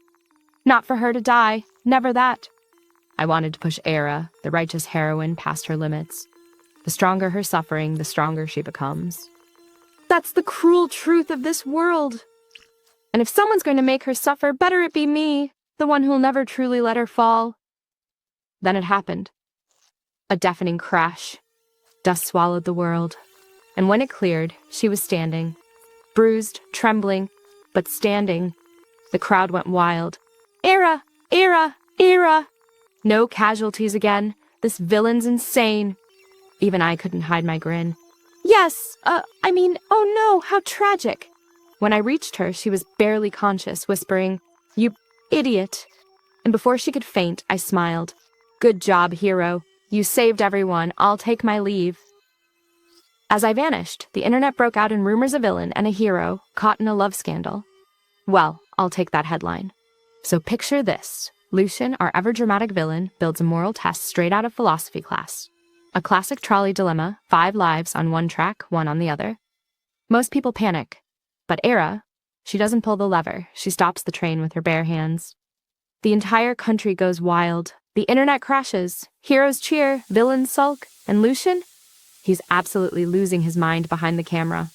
Not for her to die, never that. I wanted to push Era, the righteous heroine, past her limits. The stronger her suffering, the stronger she becomes. That's the cruel truth of this world. And if someone's going to make her suffer, better it be me, the one who'll never truly let her fall. Then it happened. A deafening crash. Dust swallowed the world. And when it cleared, she was standing. Bruised, trembling, but standing. The crowd went wild. Era! Era! Era! No casualties again. This villain's insane. Even I couldn't hide my grin. Yes, oh no, how tragic. When I reached her, she was barely conscious, whispering, You idiot. And before she could faint, I smiled. Good job, hero. You saved everyone. I'll take my leave. As I vanished, the internet broke out in rumors of a villain and a hero caught in a love scandal. Well, I'll take that headline. So picture this. Lucian, our ever-dramatic villain, builds a moral test straight out of philosophy class. A classic trolley dilemma, 5 lives on one track, 1 on the other. Most people panic. But Era, she doesn't pull the lever. She stops the train with her bare hands. The entire country goes wild. The internet crashes. Heroes cheer, villains sulk, and Lucian? He's absolutely losing his mind behind the camera.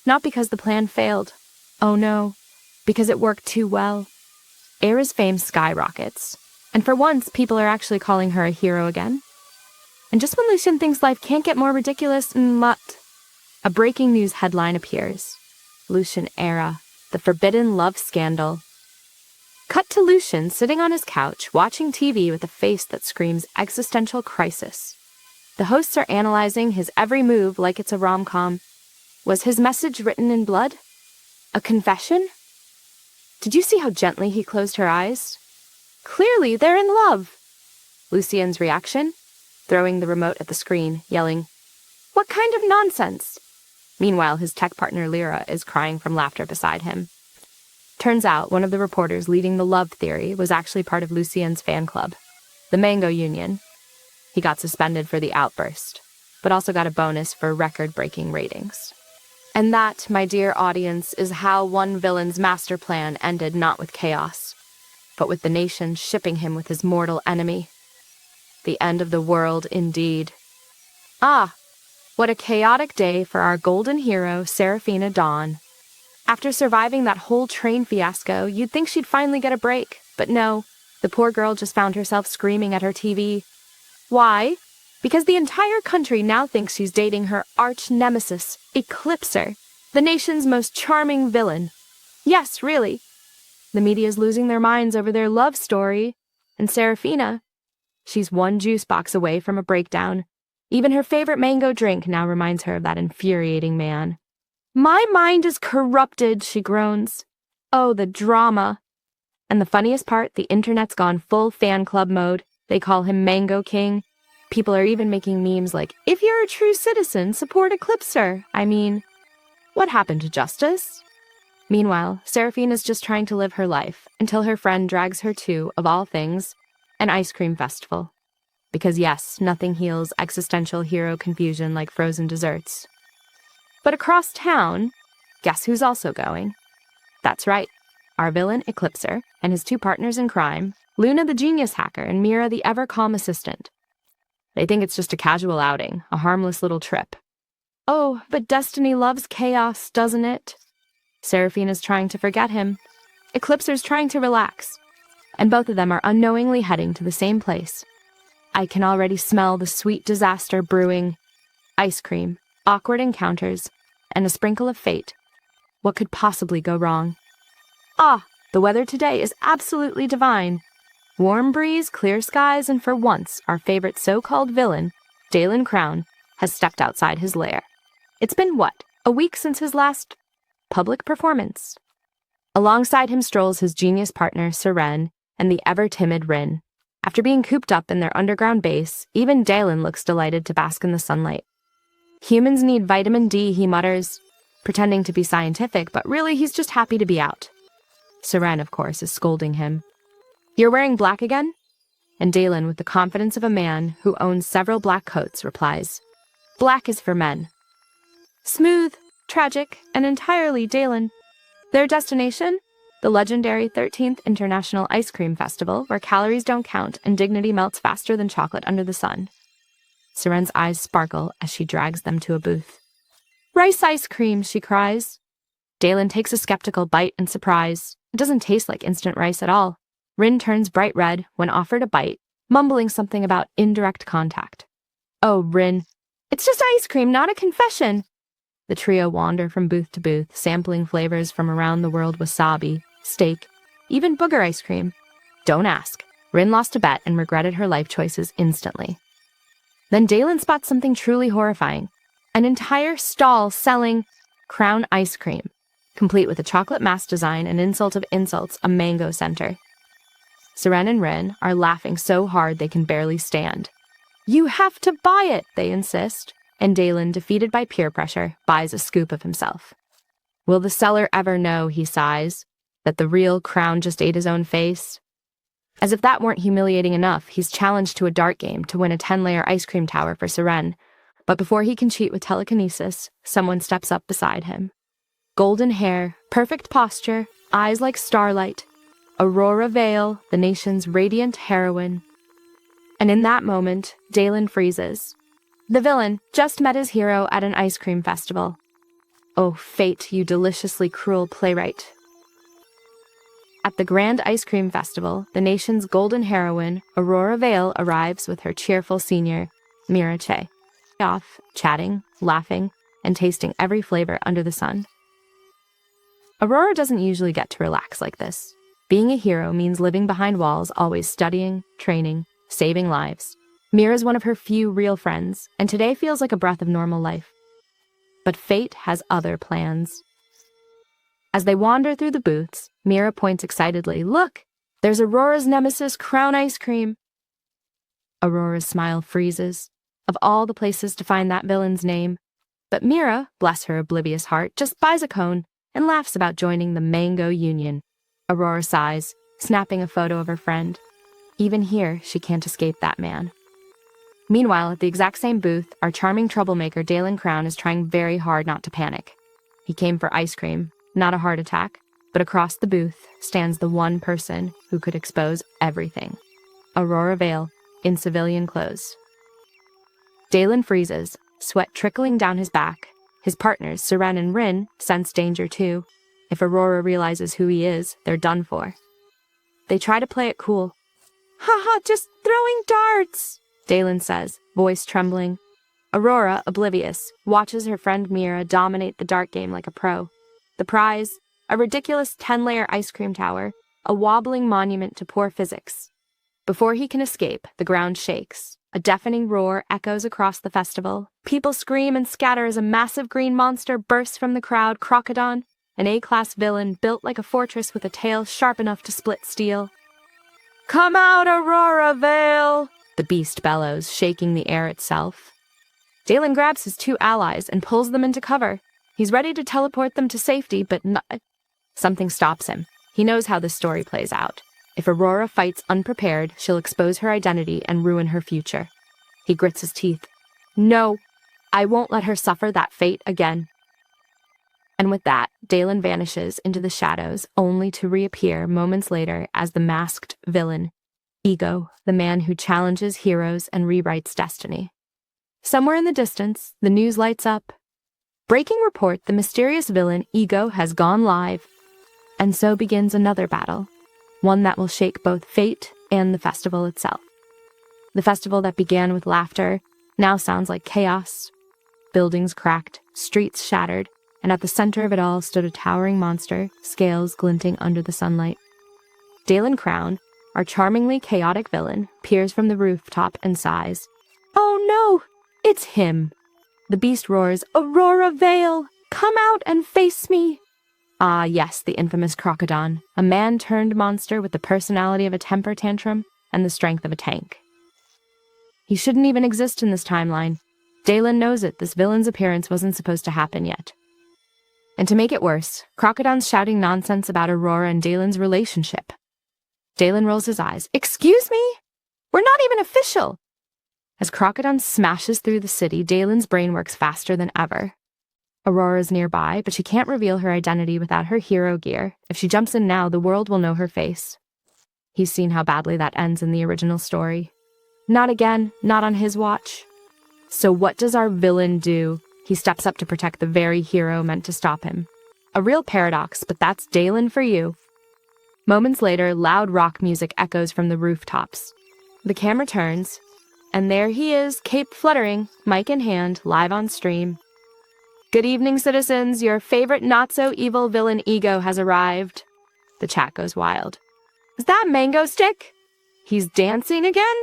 Not because the plan failed. Oh no, because it worked too well. Era's fame skyrockets. And for once, people are actually calling her a hero again. And just when Lucian thinks life can't get more ridiculous, a breaking news headline appears. Lucian Era, the forbidden love scandal. Cut to Lucian sitting on his couch, watching TV with a face that screams existential crisis. The hosts are analyzing his every move like it's a rom-com. Was his message written in blood? A confession? Did you see how gently he closed her eyes? Clearly, they're in love. Lucien's reaction? Throwing the remote at the screen, yelling, What kind of nonsense? Meanwhile, his tech partner Lyra is crying from laughter beside him. Turns out one of the reporters leading the love theory was actually part of Lucien's fan club, the Mango Union. He got suspended for the outburst, but also got a bonus for record-breaking ratings. And that, my dear audience, is how one villain's master plan ended not with chaos, but with the nation shipping him with his mortal enemy. The end of the world, indeed. Ah, what a chaotic day for our golden hero, Seraphina Dawn. After surviving that whole train fiasco, you'd think she'd finally get a break, but no, the poor girl just found herself screaming at her TV. Why? Because the entire country now thinks she's dating her arch-nemesis, Eclipser, the nation's most charming villain. Yes, really. The media's losing their minds over their love story, and Seraphina, she's one juice box away from a breakdown. Even her favorite mango drink now reminds her of that infuriating man. My mind is corrupted, she groans. Oh, the drama. And the funniest part, the internet's gone full fan club mode. They call him Mango King. People are even making memes like, if you're a true citizen, support Eclipser. I mean, what happened to justice? Meanwhile, Seraphina's just trying to live her life until her friend drags her to, of all things, an ice cream festival. Because yes, nothing heals existential hero confusion like frozen desserts. But across town, guess who's also going? That's right, our villain Eclipser and his two partners in crime, Luna the genius hacker and Mira the ever-calm assistant. They think it's just a casual outing, a harmless little trip. Oh, but destiny loves chaos, doesn't it? Seraphina's trying to forget him. Eclipser's trying to relax. And both of them are unknowingly heading to the same place. I can already smell the sweet disaster brewing. Ice cream, awkward encounters, and a sprinkle of fate. What could possibly go wrong? Ah, the weather today is absolutely divine. Warm breeze, clear skies, and for once, our favorite so-called villain, Dalen Crown, has stepped outside his lair. It's been, what, a week since his last public performance? Alongside him strolls his genius partner, Seren, and the ever-timid Rin. After being cooped up in their underground base, even Dalen looks delighted to bask in the sunlight. Humans need vitamin D, he mutters, pretending to be scientific, but really he's just happy to be out. Seren, of course, is scolding him. You're wearing black again? And Dalen, with the confidence of a man who owns several black coats, replies, Black is for men. Smooth, tragic, and entirely Dalen. Their destination? The legendary 13th International Ice Cream Festival, where calories don't count and dignity melts faster than chocolate under the sun. Seren's eyes sparkle as she drags them to a booth. Rice ice cream, she cries. Dalen takes a skeptical bite in surprise. It doesn't taste like instant rice at all. Rin turns bright red when offered a bite, mumbling something about indirect contact. Oh, Rin, it's just ice cream, not a confession. The trio wander from booth to booth, sampling flavors from around the world: wasabi, steak, even booger ice cream. Don't ask. Rin lost a bet and regretted her life choices instantly. Then Dalen spots something truly horrifying. An entire stall selling Crown ice cream, complete with a chocolate mask design and, insult of insults, a mango center. Seren and Rin are laughing so hard they can barely stand. You have to buy it, they insist, and Dalen, defeated by peer pressure, buys a scoop of himself. Will the seller ever know, he sighs, that the real Crown just ate his own face? As if that weren't humiliating enough, he's challenged to a dart game to win a 10-layer ice cream tower for Seren, but before he can cheat with telekinesis, someone steps up beside him. Golden hair, perfect posture, eyes like starlight, Aurora Vale, the nation's radiant heroine. And in that moment, Dalen freezes. The villain just met his hero at an ice cream festival. Oh, fate, you deliciously cruel playwright. At the Grand Ice Cream Festival, the nation's golden heroine, Aurora Vale, arrives with her cheerful senior, Mira Che. Off, chatting, laughing, and tasting every flavor under the sun. Aurora doesn't usually get to relax like this. Being a hero means living behind walls, always studying, training, saving lives. Mira's one of her few real friends, and today feels like a breath of normal life. But fate has other plans. As they wander through the booths, Mira points excitedly, Look, there's Aurora's nemesis, Crown Ice Cream. Aurora's smile freezes. Of all the places to find that villain's name. But Mira, bless her oblivious heart, just buys a cone and laughs about joining the Mango Union. Aurora sighs, snapping a photo of her friend. Even here, she can't escape that man. Meanwhile, at the exact same booth, our charming troublemaker Dalen Crown is trying very hard not to panic. He came for ice cream, not a heart attack, but across the booth stands the one person who could expose everything. Aurora Vale, in civilian clothes. Dalen freezes, sweat trickling down his back. His partners, Seren and Rin, sense danger too. If Aurora realizes who he is, they're done for. They try to play it cool. "Haha, just throwing darts," Dalen says, voice trembling. Aurora, oblivious, watches her friend Mira dominate the dart game like a pro. The prize, a ridiculous 10-layer ice cream tower, a wobbling monument to poor physics. Before he can escape, the ground shakes. A deafening roar echoes across the festival. People scream and scatter as a massive green monster bursts from the crowd, Crocodon, an A-class villain built like a fortress with a tail sharp enough to split steel. "Come out, Aurora Vale!" the beast bellows, shaking the air itself. Dalen grabs his two allies and pulls them into cover. He's ready to teleport them to safety, but something stops him. He knows how this story plays out. If Aurora fights unprepared, she'll expose her identity and ruin her future. He grits his teeth. "No, I won't let her suffer that fate again." And with that, Dalen vanishes into the shadows, only to reappear moments later as the masked villain, Ego, the man who challenges heroes and rewrites destiny. Somewhere in the distance, the news lights up. Breaking report, the mysterious villain, Ego, has gone live. And so begins another battle, one that will shake both fate and the festival itself. The festival that began with laughter now sounds like chaos. Buildings cracked, streets shattered, and at the center of it all stood a towering monster, scales glinting under the sunlight. Dalen Crown, our charmingly chaotic villain, peers from the rooftop and sighs. "Oh no, it's him." The beast roars, "Aurora Vale, come out and face me." Ah, yes, the infamous Crocodon, a man-turned-monster with the personality of a temper tantrum and the strength of a tank. He shouldn't even exist in this timeline. Dalen knows it, this villain's appearance wasn't supposed to happen yet. And to make it worse, Crocodon's shouting nonsense about Aurora and Dalen's relationship. Dalen rolls his eyes. "Excuse me? We're not even official!" As Crocodon smashes through the city, Dalen's brain works faster than ever. Aurora's nearby, but she can't reveal her identity without her hero gear. If she jumps in now, the world will know her face. He's seen how badly that ends in the original story. Not again, not on his watch. So what does our villain do? He steps up to protect the very hero meant to stop him. A real paradox, but that's Dalen for you. Moments later, loud rock music echoes from the rooftops. The camera turns, and there he is, cape fluttering, mic in hand, live on stream. "Good evening, citizens. Your favorite not-so-evil villain Ego has arrived." The chat goes wild. "Is that Mango Stick? He's dancing again?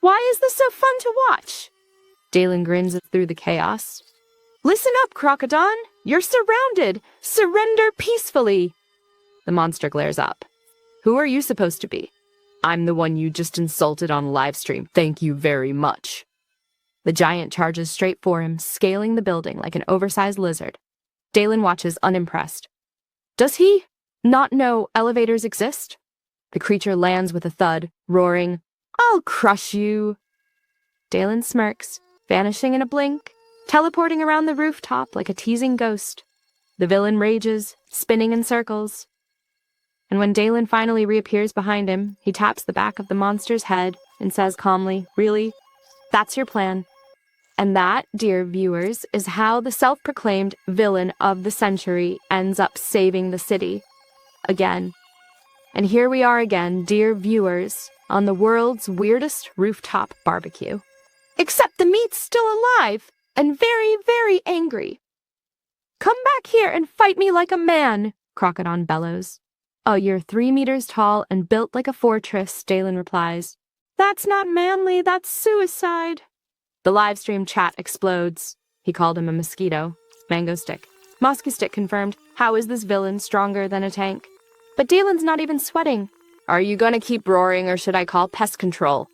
Why is this so fun to watch?" Dalen grins through the chaos. "Listen up, Crocodon. You're surrounded. Surrender peacefully." The monster glares up. "Who are you supposed to be?" "I'm the one you just insulted on livestream. Thank you very much." The giant charges straight for him, scaling the building like an oversized lizard. Dalen watches unimpressed. Does he not know elevators exist? The creature lands with a thud, roaring, "I'll crush you." Dalen smirks, vanishing in a blink, teleporting around the rooftop like a teasing ghost. The villain rages, spinning in circles. And when Dalen finally reappears behind him, he taps the back of the monster's head and says calmly, "Really? That's your plan?" And that, dear viewers, is how the self-proclaimed villain of the century ends up saving the city. Again. And here we are again, dear viewers, on the world's weirdest rooftop barbecue. Except the meat's still alive and very, very angry. "Come back here and fight me like a man," Crocodon bellows. "Oh, you're 3 meters tall and built like a fortress," Dalen replies. "That's not manly, that's suicide." The livestream chat explodes. He called him a mosquito. Mango Stick. Mosky Stick confirmed, "How is this villain stronger than a tank?" But Dalen's not even sweating. "Are you gonna keep roaring or should I call pest control?"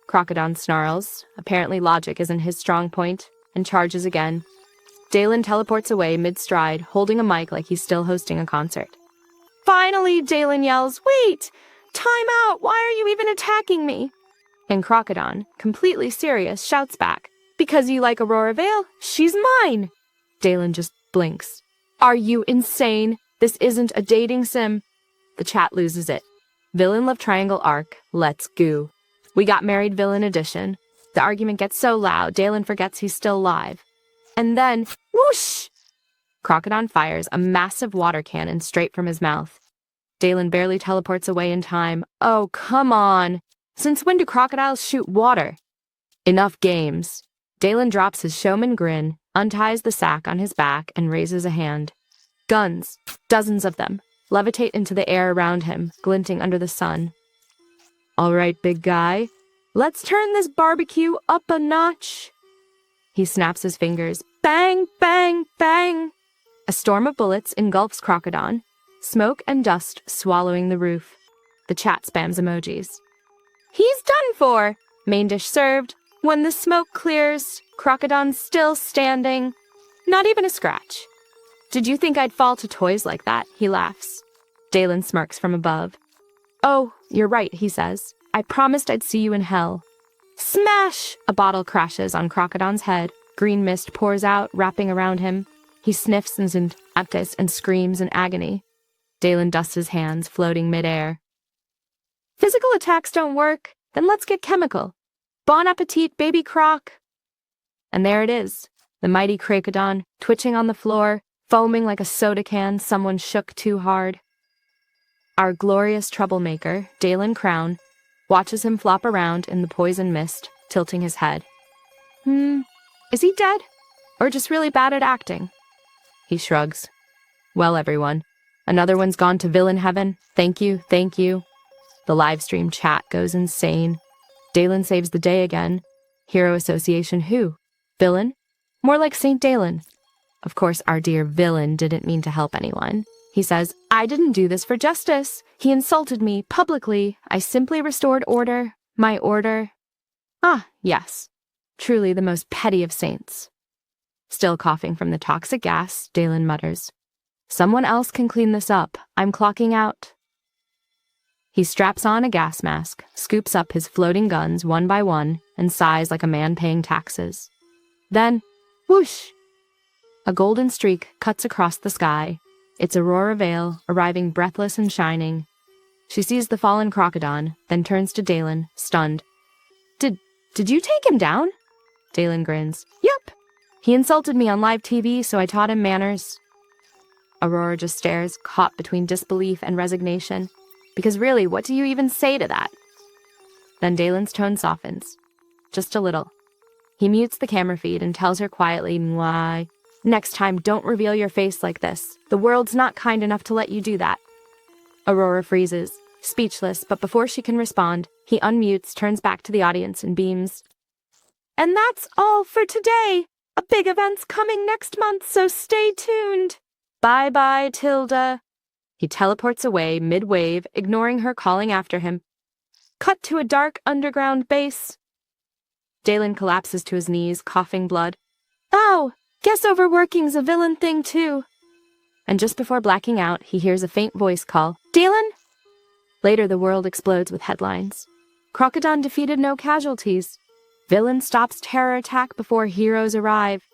Crocodon snarls. Apparently logic isn't his strong point, and charges again. Dalen teleports away mid-stride, holding a mic like he's still hosting a concert. Finally, Dalen yells, "Wait! Time out! Why are you even attacking me?" And Crocodon, completely serious, shouts back, "Because you like Aurora Vale? She's mine!" Dalen just blinks. "Are you insane? This isn't a dating sim." The chat loses it. Villain love triangle arc, let's go. We got married villain edition. The argument gets so loud, Dalen forgets he's still alive. And then, whoosh! Crocodon fires a massive water cannon straight from his mouth. Dalen barely teleports away in time. Oh, come on! Since when do crocodiles shoot water? Enough games. Dalen drops his showman grin, unties the sack on his back, and raises a hand. Guns, dozens of them, levitate into the air around him, glinting under the sun. "All right, big guy. Let's turn this barbecue up a notch." He snaps his fingers. Bang, bang, bang! A storm of bullets engulfs Crocodon, smoke and dust swallowing the roof. The chat spams emojis. "He's done for! Main dish served. When the smoke clears, Crocodon's still standing. Not even a scratch." "Did you think I'd fall to toys like that?" He laughs. Dalen smirks from above. "Oh, you're right," he says. "I promised I'd see you in hell." Smash! A bottle crashes on Crocodon's head. Green mist pours out, wrapping around him. He sniffs and screams in agony. Dalen dusts his hands, floating midair. "Physical attacks don't work. Then let's get chemical. Bon appetit, baby croc." And there it is, the mighty Crocodon, twitching on the floor, foaming like a soda can someone shook too hard. Our glorious troublemaker, Dalen Crown, watches him flop around in the poison mist, tilting his head. Is he dead? Or just really bad at acting? He shrugs. "Well, everyone, another one's gone to villain heaven. Thank you, thank you." The livestream chat goes insane. Dalen saves the day again. Hero Association who? Villain? More like Saint Dalen. Of course, our dear villain didn't mean to help anyone. He says, "I didn't do this for justice. He insulted me publicly. I simply restored order. My order." Ah, yes. Truly the most petty of saints. Still coughing from the toxic gas, Dalen mutters, "Someone else can clean this up. I'm clocking out." He straps on a gas mask, scoops up his floating guns one by one, and sighs like a man paying taxes. Then, whoosh! A golden streak cuts across the sky. It's Aurora Vale, arriving breathless and shining. She sees the fallen Crocodon, then turns to Dalen, stunned. Did you take him down?" Dalen grins. "Yup. He insulted me on live TV, so I taught him manners." Aurora just stares, caught between disbelief and resignation. Because really, what do you even say to that? Then Dalen's tone softens. Just a little. He mutes the camera feed and tells her quietly, "Why? Next time, don't reveal your face like this. The world's not kind enough to let you do that." Aurora freezes, speechless, but before she can respond, he unmutes, turns back to the audience, and beams. "And that's all for today. A big event's coming next month, so stay tuned. Bye-bye, Tilda." He teleports away mid-wave, ignoring her calling after him. Cut to a dark underground base. Dalen collapses to his knees, coughing blood. "Oh, guess overworking's a villain thing too." And just before blacking out, he hears a faint voice call, "Dalen?" Later, the world explodes with headlines. Crocodon defeated no casualties. Villain stops terror attack before heroes arrive.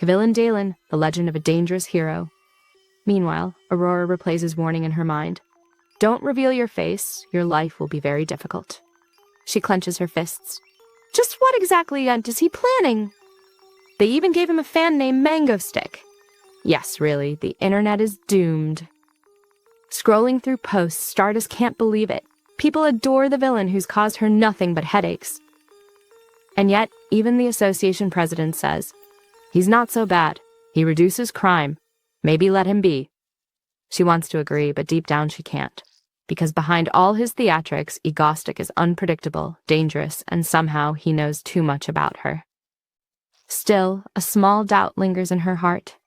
Villain Dalen, the legend of a dangerous hero. Meanwhile, Aurora replays his warning in her mind. Don't reveal your face. Your life will be very difficult. She clenches her fists. Just what exactly is he planning? They even gave him a fan named Mango Stick. Yes, really, the internet is doomed. Scrolling through posts, Stardust can't believe it. People adore the villain who's caused her nothing but headaches. And yet, even the association president says, he's not so bad. He reduces crime. Maybe let him be. She wants to agree, but deep down she can't. Because behind all his theatrics, Egostic is unpredictable, dangerous, and somehow he knows too much about her. Still, a small doubt lingers in her heart.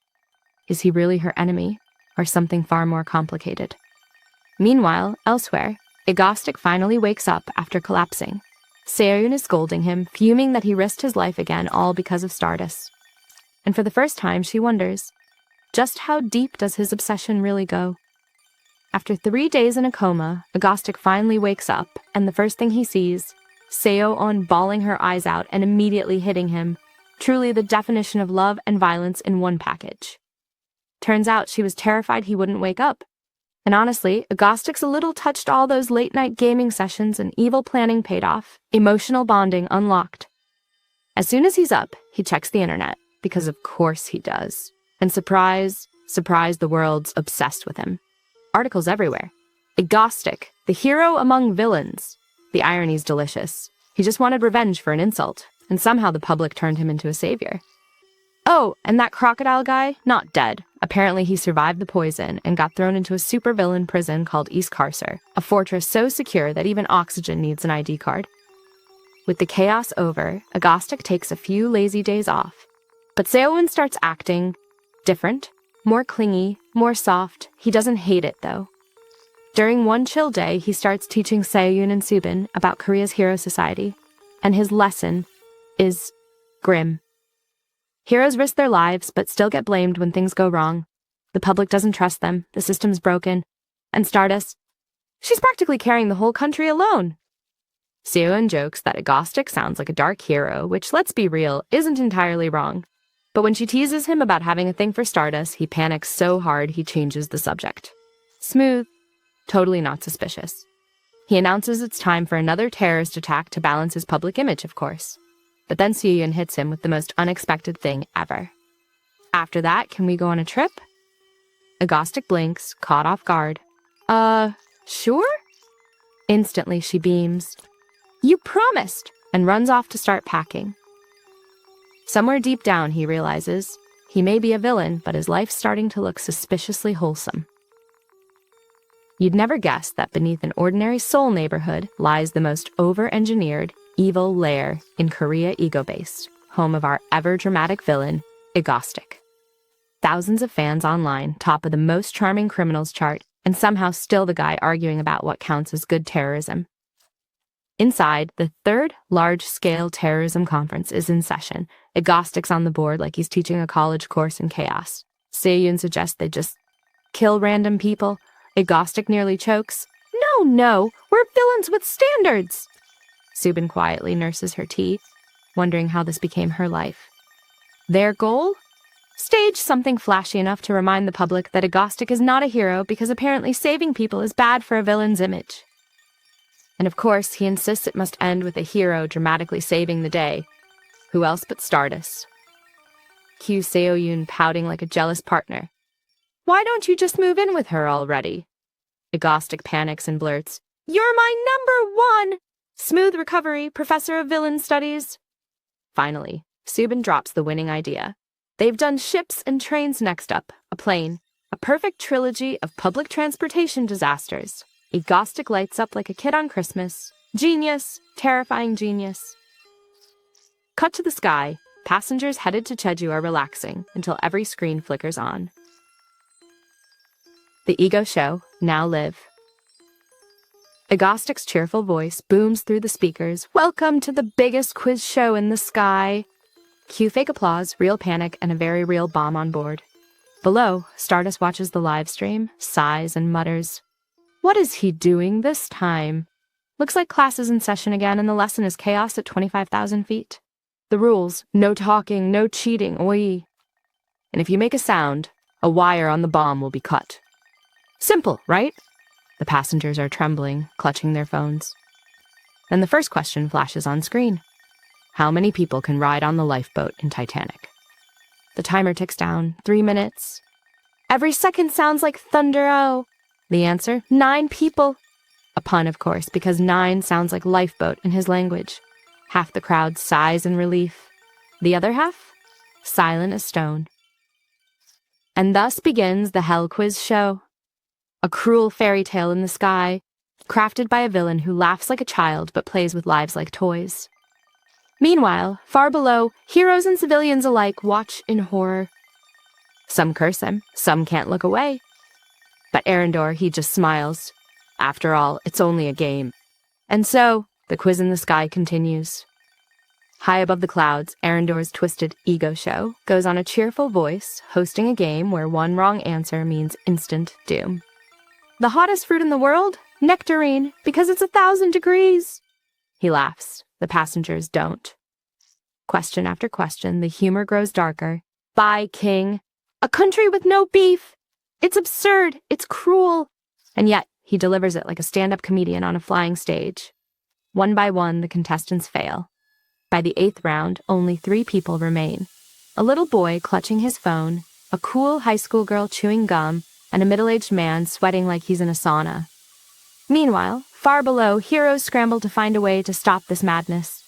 Is he really her enemy, or something far more complicated? Meanwhile, elsewhere, Egostic finally wakes up after collapsing. Seryun is scolding him, fuming that he risked his life again, all because of Stardust. And for the first time, she wonders, just how deep does his obsession really go? After 3 days in a coma, Egostic finally wakes up, and the first thing he sees Seo-on bawling her eyes out and immediately hitting him. Truly the definition of love and violence in one package. Turns out she was terrified he wouldn't wake up. And honestly, Agostic's a little touched all those late-night gaming sessions and evil planning paid off. Emotional bonding unlocked. As soon as he's up, he checks the internet, because of course he does. And surprise, surprise, the world's obsessed with him. Articles everywhere. Agostic, the hero among villains. The irony's delicious. He just wanted revenge for an insult, and somehow the public turned him into a savior. Oh, and that crocodile guy, not dead. Apparently he survived the poison and got thrown into a supervillain prison called East Carcer, a fortress so secure that even oxygen needs an ID card. With the chaos over, Agostic takes a few lazy days off. But Seowin starts acting different, more clingy, more soft. He doesn't hate it, though. During one chill day, he starts teaching Seoyun and Subin about Korea's Hero Society, and his lesson is grim. Heroes risk their lives, but still get blamed when things go wrong. The public doesn't trust them, the system's broken. And Stardust, she's practically carrying the whole country alone. Seoyun jokes that Agostic sounds like a dark hero, which, let's be real, isn't entirely wrong. But when she teases him about having a thing for Stardust, he panics so hard he changes the subject. Smooth. Totally not suspicious. He announces it's time for another terrorist attack to balance his public image, of course. But then Seoyun hits him with the most unexpected thing ever. After that, can we go on a trip? Agostic blinks, caught off guard. Sure? Instantly, she beams. You promised! And runs off to start packing. Somewhere deep down, he realizes he may be a villain, but his life's starting to look suspiciously wholesome. You'd never guess that beneath an ordinary Seoul neighborhood lies the most over-engineered, evil lair in Korea ego-based, home of our ever-dramatic villain, Agostic. Thousands of fans online, top of the most charming criminals chart, and somehow still the guy arguing about what counts as good terrorism. Inside, the third large-scale terrorism conference is in session. Agostic's on the board like he's teaching a college course in chaos. Seoyun suggests they just kill random people. Agostic nearly chokes. No, we're villains with standards! Subin quietly nurses her tea, wondering how this became her life. Their goal? Stage something flashy enough to remind the public that Agostic is not a hero because apparently saving people is bad for a villain's image. And of course, he insists it must end with a hero dramatically saving the day. Who else but Stardust? Cue Seoyun pouting like a jealous partner. Why don't you just move in with her already? Agostic panics and blurts, You're my number one! Smooth recovery, professor of villain studies. Finally, Subin drops the winning idea. They've done ships and trains next up, a plane, a perfect trilogy of public transportation disasters. Agostic lights up like a kid on Christmas. Genius, terrifying genius. Cut to the sky. Passengers headed to Jeju are relaxing until every screen flickers on. The ego show, now live. Agostic's cheerful voice booms through the speakers. Welcome to the biggest quiz show in the sky. Cue fake applause, real panic, and a very real bomb on board. Below, Stardust watches the live stream, sighs and mutters. What is he doing this time? Looks like class is in session again and the lesson is chaos at 25,000 feet. The rules, no talking, no cheating, oi. And if you make a sound, a wire on the bomb will be cut. Simple, right? The passengers are trembling, clutching their phones. Then the first question flashes on screen. How many people can ride on the lifeboat in Titanic? The timer ticks down, 3 minutes. Every second sounds like thunder, oh. The answer, 9 people. A pun, of course, because 9 sounds like lifeboat in his language. Half the crowd sighs in relief. The other half, silent as stone. And thus begins the Hell Quiz Show. A cruel fairy tale in the sky, crafted by a villain who laughs like a child but plays with lives like toys. Meanwhile, far below, heroes and civilians alike watch in horror. Some curse him, some can't look away. But Arendor, he just smiles. After all, it's only a game. And so, the quiz in the sky continues. High above the clouds, Arendor's twisted ego show goes on a cheerful voice, hosting a game where one wrong answer means instant doom. The hottest fruit in the world? Nectarine, because it's 1,000 degrees. He laughs. The passengers don't. Question after question, the humor grows darker. Bye, King. A country with no beef! It's absurd. It's cruel. And yet, he delivers it like a stand-up comedian on a flying stage. One by one, the contestants fail. By the 8th round, only 3 people remain. A little boy clutching his phone, a cool high school girl chewing gum, and a middle-aged man sweating like he's in a sauna. Meanwhile, far below, heroes scramble to find a way to stop this madness.